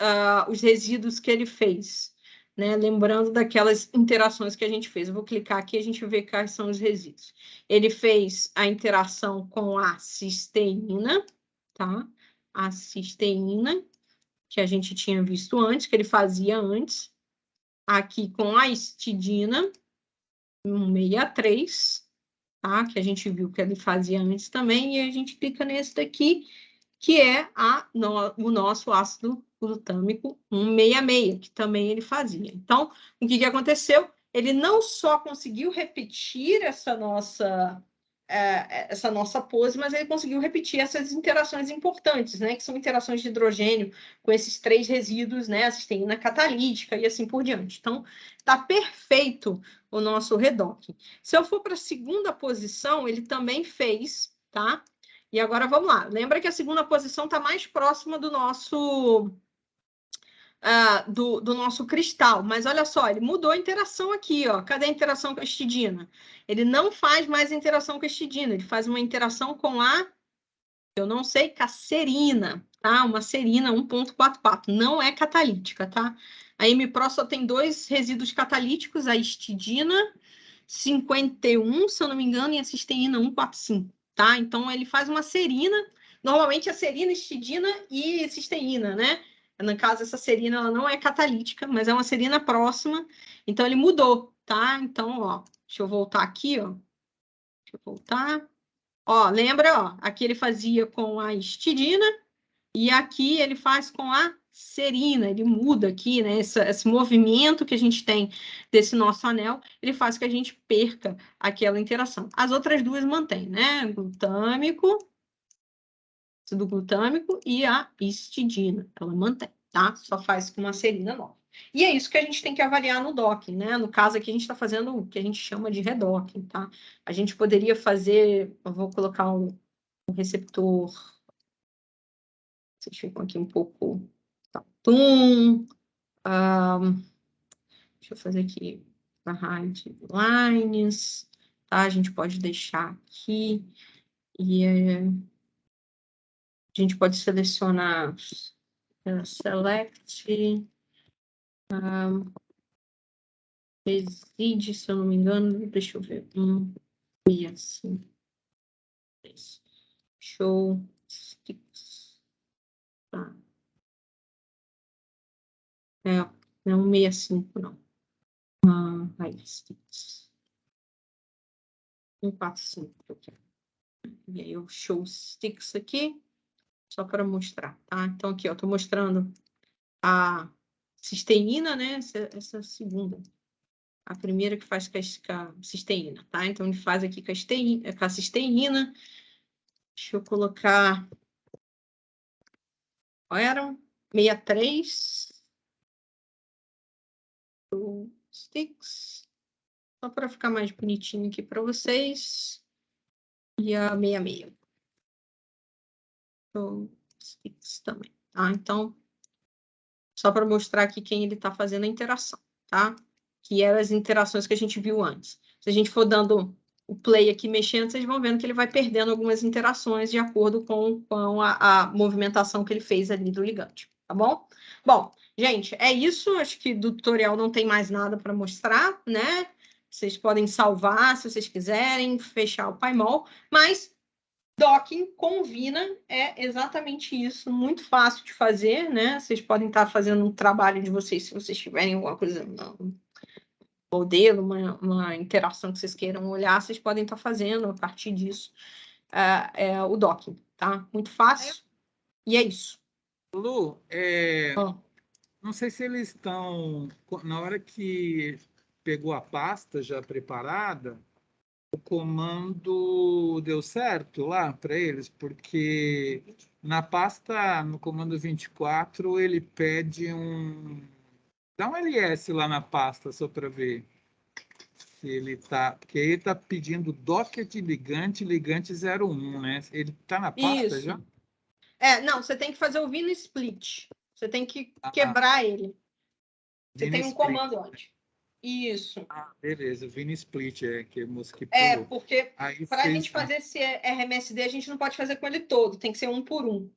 resíduos que ele fez, né? Lembrando daquelas interações que a gente fez. Eu vou clicar aqui e a gente vê quais são os resíduos. Ele fez a interação com a cisteína, tá? A cisteína, que a gente tinha visto antes, que ele fazia antes. Aqui com a histidina, 163, tá? Que a gente viu que ele fazia antes também, e a gente clica nesse daqui, que é o nosso ácido glutâmico 166, que também ele fazia. Então, o que aconteceu? Ele não só conseguiu repetir essa nossa pose, mas ele conseguiu repetir essas interações importantes, né? Que são interações de hidrogênio com esses 3 resíduos, né? A cisteína catalítica e assim por diante. Então, está perfeito o nosso redocking. Se eu for para a segunda posição, ele também fez, tá? E agora vamos lá. Lembra que a segunda posição está mais próxima do nosso do nosso cristal, mas olha só, ele mudou a interação aqui, ó. Cadê a interação com a histidina? Ele não faz mais interação com a histidina, ele faz uma interação com eu não sei, caserina, tá? Uma serina 1.44, não é catalítica, tá? A MPRO só tem 2 resíduos catalíticos, a histidina 51, se eu não me engano, e a cisteína 145, tá? Então ele faz uma serina, normalmente a serina, histidina e cisteína, né? No caso, essa serina ela não é catalítica, mas é uma serina próxima, então ele mudou, tá? Então, ó, deixa eu voltar aqui, ó. Deixa eu voltar. Ó, lembra, ó, aqui ele fazia com a histidina e aqui ele faz com a serina, ele muda aqui, né? Esse movimento que a gente tem desse nosso anel, ele faz que a gente perca aquela interação. As outras duas mantém, né? Glutâmico, ácido glutâmico e a histidina, ela mantém, tá? Só faz com uma serina nova. E é isso que a gente tem que avaliar no docking, né? No caso aqui, a gente está fazendo o que a gente chama de redocking, tá? A gente poderia fazer, eu vou colocar um receptor, vocês ficam aqui um pouco, tá? Deixa eu fazer aqui a hide lines, tá? A gente pode deixar aqui e a gente pode selecionar select reside, se eu não me engano, deixa eu ver, e assim, show sticks, tá? Não 65, não. Hide sticks. 145, eu quero. E aí eu show sticks aqui, só para mostrar, tá? Então aqui, ó, tô mostrando a cisteína, né? Essa segunda. A primeira que faz com a cisteína, tá? Então, ele faz aqui com a cisteína. Deixa eu colocar... Qual era? 63. Sticks. Só para ficar mais bonitinho aqui para vocês. E a 66. Sticks também, tá? Então, só para mostrar aqui quem ele está fazendo a interação, tá? Que eram as interações que a gente viu antes. Se a gente for dando o play aqui mexendo, vocês vão vendo que ele vai perdendo algumas interações de acordo com a movimentação que ele fez ali do ligante, tá bom? Bom, gente, é isso. Acho que do tutorial não tem mais nada para mostrar, né? Vocês podem salvar se vocês quiserem, fechar o paimol, mas docking com Vina é exatamente isso, muito fácil de fazer, né? Vocês podem estar fazendo um trabalho de vocês, se vocês tiverem alguma coisa, um modelo, uma interação que vocês queiram olhar, vocês podem estar fazendo a partir disso o docking, tá? Muito fácil. E é isso. Lu, não sei se eles estão, na hora que pegou a pasta já preparada, o comando deu certo lá para eles, porque na pasta, no comando 24, ele pede dá um ls lá na pasta, só para ver se ele tá, porque ele está pedindo docker de ligante 01, né? Ele está na pasta isso. já? Não, você tem que fazer o Vina split. Você tem que quebrar ele. Você tem um Split. comando antes. Isso. Beleza, Vina Split, que é moço que pulou. Porque para a gente fazer esse RMSD, a gente não pode fazer com ele todo, tem que ser um por um.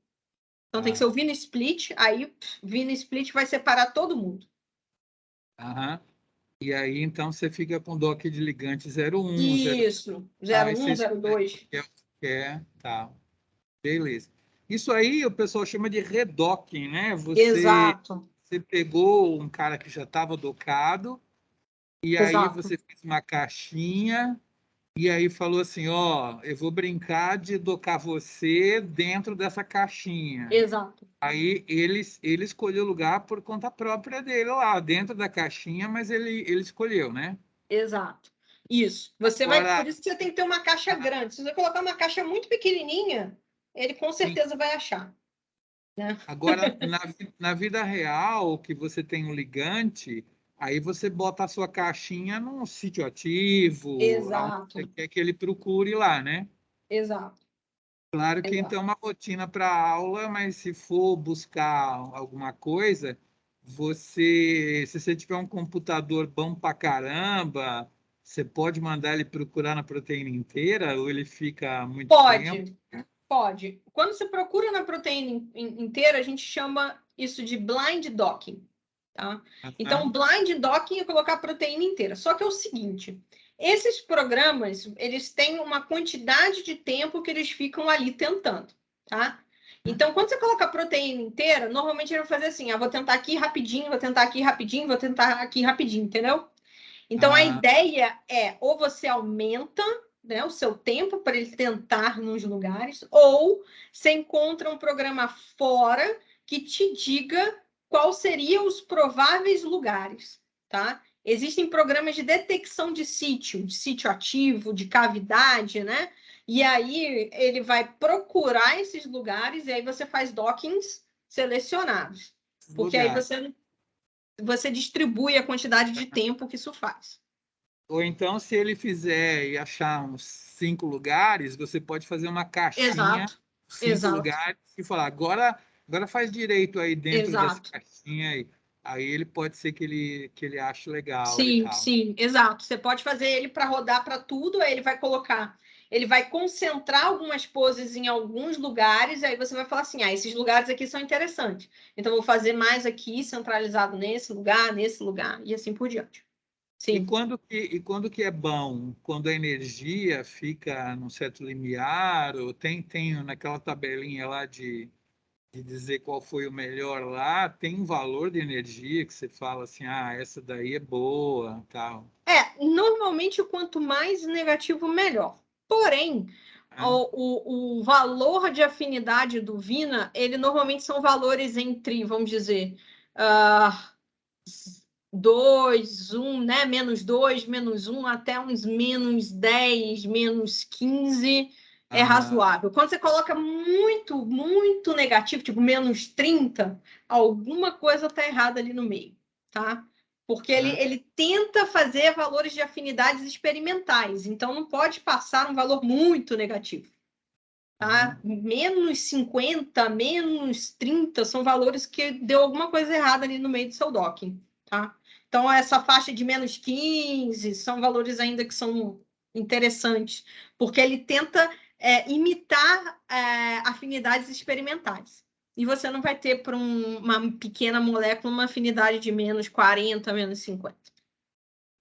Então tem que ser o Vina Split, aí Vina Split vai separar todo mundo. E aí, então, você fica com dock de ligante 01. Isso, 01, 02. Tá. Beleza. Isso aí o pessoal chama de redocking, né? Exato. Você pegou um cara que já estava docado, e aí você fez uma caixinha, e aí falou assim, ó, eu vou brincar de docar você dentro dessa caixinha. Exato. Aí ele escolheu o lugar por conta própria dele lá, dentro da caixinha, mas ele escolheu, né? Exato. Isso. Por isso que você tem que ter uma caixa grande. Se você colocar uma caixa muito pequenininha, ele com certeza vai achar. Né? Agora, na vida real, que você tem um ligante, aí você bota a sua caixinha num sítio ativo, Exato. você quer que ele procure lá, né? Exato. Claro que Exato. então é uma rotina para aula, mas se for buscar alguma coisa, se você tiver um computador bom pra caramba, você pode mandar ele procurar na proteína inteira ou ele fica muito tempo? Pode. Quando você procura na proteína inteira, a gente chama isso de blind docking. Tá? Então, blind docking é colocar a proteína inteira. Só que é o seguinte, esses programas, eles têm uma quantidade de tempo que eles ficam ali tentando. Tá? Então, quando você coloca a proteína inteira, normalmente ele vai fazer assim, vou tentar aqui rapidinho, vou tentar aqui rapidinho, vou tentar aqui rapidinho, entendeu? Então, a ideia é, ou você aumenta, né, o seu tempo para ele tentar nos lugares, ou você encontra um programa fora que te diga quais seriam os prováveis lugares, tá? Existem programas de detecção de sítio ativo, de cavidade, né? E aí ele vai procurar esses lugares e aí você faz dockings selecionados. Porque aí você distribui a quantidade de tempo que isso faz. Ou então, se ele fizer e achar uns 5 lugares, você pode fazer uma caixinha, 5 lugares, e falar, agora faz direito aí dentro dessa caixinha aí. Aí ele pode ser que ele ache legal e tal. Sim, exato. Você pode fazer ele para rodar para tudo, aí ele vai concentrar algumas poses em alguns lugares, aí você vai falar assim, esses lugares aqui são interessantes. Então, vou fazer mais aqui, centralizado nesse lugar, e assim por diante. Sim. E quando que é bom? Quando a energia fica num certo limiar, ou tem naquela tabelinha lá de dizer qual foi o melhor lá, tem um valor de energia que você fala assim, essa daí é boa, tal. Normalmente quanto mais negativo, melhor. Porém, o valor de afinidade do Vina, ele normalmente são valores entre, vamos dizer, 2, 1, né? -2, -1, até uns -10, -15 é razoável. Quando você coloca muito, muito negativo, tipo -30, alguma coisa está errada ali no meio, tá? Porque ele tenta fazer valores de afinidades experimentais, então não pode passar um valor muito negativo. Tá? -50, -30 são valores que deu alguma coisa errada ali no meio do seu docking. Tá? Então, essa faixa de -15 são valores ainda que são interessantes, porque ele tenta imitar afinidades experimentais. E você não vai ter para uma pequena molécula uma afinidade de -40, -50.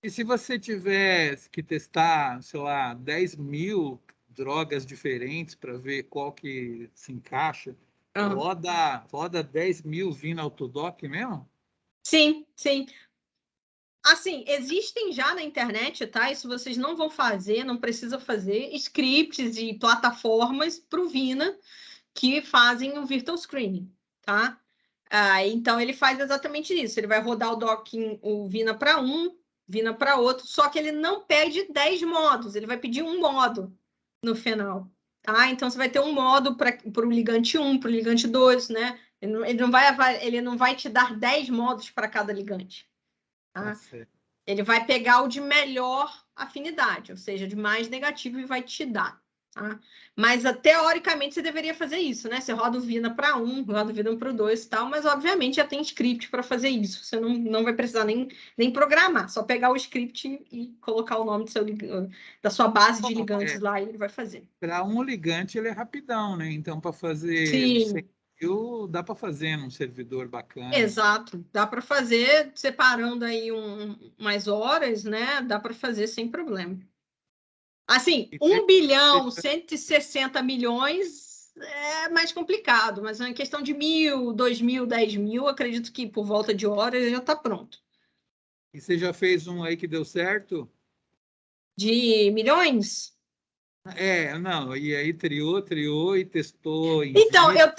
E se você tivesse que testar, sei lá, 10.000 drogas diferentes para ver qual que se encaixa, roda 10.000 Vina Autodoc mesmo? Sim. Assim, existem já na internet, tá? Isso vocês não vão fazer, não precisa fazer, scripts e plataformas para o Vina que fazem o virtual screening, tá? Então, ele faz exatamente isso. Ele vai rodar o Vina para um, Vina para outro, só que ele não pede 10 modos, ele vai pedir um modo no final, tá? Então, você vai ter um modo para o ligante 1, para o ligante 2, né? Ele não vai te dar 10 modos para cada ligante. Tá? Ele vai pegar o de melhor afinidade, ou seja, de mais negativo, e vai te dar. Tá? Mas, teoricamente, você deveria fazer isso, né? Você roda o Vina para um, roda o Vina para o 2 e tal, mas, obviamente, já tem script para fazer isso. Você não vai precisar nem programar, só pegar o script e colocar o nome da sua base de ligantes lá e ele vai fazer. Para um ligante, ele é rapidão, né? Então, para fazer Sim. 100.000, dá para fazer num servidor bacana. Exato, dá para fazer separando aí umas horas, né? Dá para fazer sem problema. Assim, 1 bilhão, 160 milhões é mais complicado, mas é uma questão de 1.000, 2.000, 10.000, acredito que por volta de horas já está pronto. E você já fez um aí que deu certo? De milhões? Não, e aí triou e testou em Então, vida.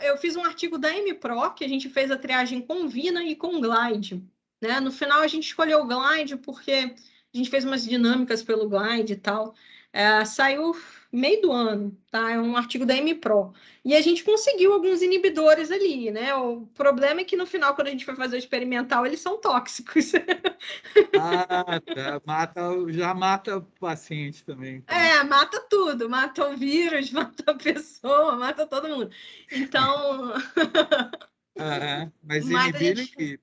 eu fiz um artigo da MPro, que a gente fez a triagem com Vina e com Glide. Né? No final, a gente escolheu o Glide porque a gente fez umas dinâmicas pelo Glide e tal. Saiu meio do ano, tá? É um artigo da MPro. E a gente conseguiu alguns inibidores ali, né? O problema é que no final, quando a gente foi fazer o experimental, eles são tóxicos. Ah, tá. Já mata o paciente também. Então. Mata tudo, mata o vírus, mata a pessoa, mata todo mundo. Então, Mas mas inibir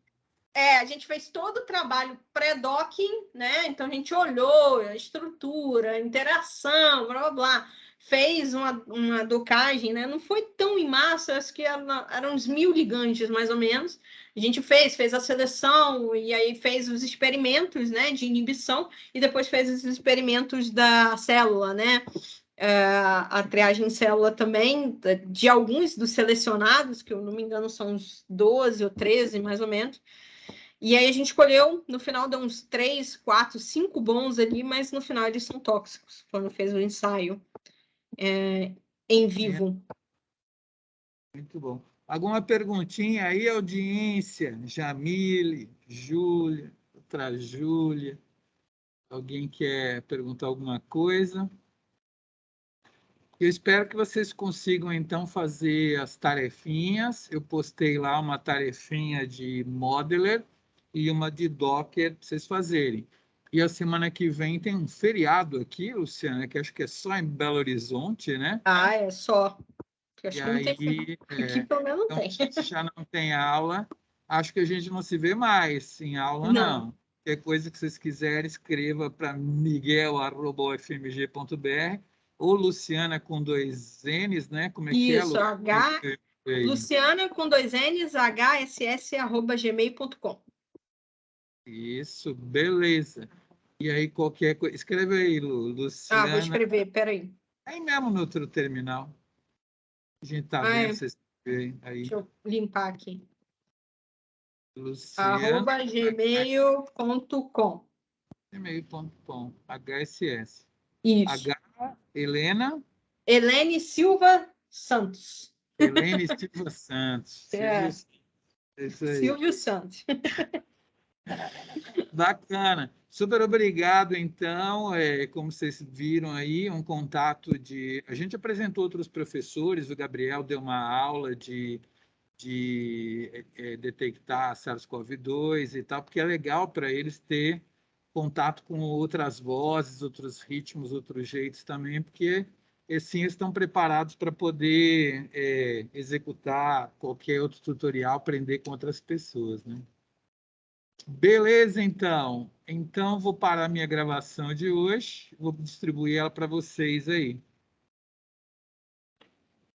a gente fez todo o trabalho pré-docking, né? Então a gente olhou a estrutura, a interação, blá blá blá. Fez uma docagem, né? Não foi tão em massa, acho que eram uns 1.000 ligantes, mais ou menos. A gente fez a seleção e aí fez os experimentos, né, de inibição e depois fez os experimentos da célula, né? A triagem em célula também, de alguns dos selecionados, que eu não me engano são uns 12 ou 13, mais ou menos. E aí a gente escolheu, no final deu uns 3, 4, 5 bons ali, mas no final eles são tóxicos, quando fez o ensaio em vivo. Muito bom. Alguma perguntinha aí, audiência? Jamile, Júlia, outra Júlia. Alguém quer perguntar alguma coisa? Eu espero que vocês consigam, então, fazer as tarefinhas. Eu postei lá uma tarefinha de Modeler e uma de Docker para vocês fazerem. E a semana que vem tem um feriado aqui, Luciana, que acho que é só em Belo Horizonte, né? É só. Acho E que não tem. Aqui pelo menos não tem. Se já não tem aula, acho que a gente não se vê mais em aula, não. Qualquer coisa que vocês quiserem, escreva para miguel@ufmg.br ou Luciana com 2 N's, né? Como é que é, Isso, Luciana com 2 N's, hss@gmail.com. Isso, beleza. E aí, qualquer coisa. Escreve aí, Luciana. Vou escrever, peraí. Aí mesmo no outro terminal. A gente está vendo, vocês veem aí. Deixa eu limpar aqui. Luciana. @gmail.com. gmail.com. HSS. Isso. Helena. Helene Silva Santos. Helene Silva Santos. Silvio Santos. Bacana. Super obrigado, então. Como vocês viram aí, um contato de... A gente apresentou outros professores, o Gabriel deu uma aula de detectar SARS-CoV-2 e tal, porque é legal para eles ter contato com outras vozes, outros ritmos, outros jeitos também, porque assim eles estão preparados para poder executar qualquer outro tutorial, aprender com outras pessoas, né? Beleza, então. Então, vou parar minha gravação de hoje, vou distribuir ela para vocês aí.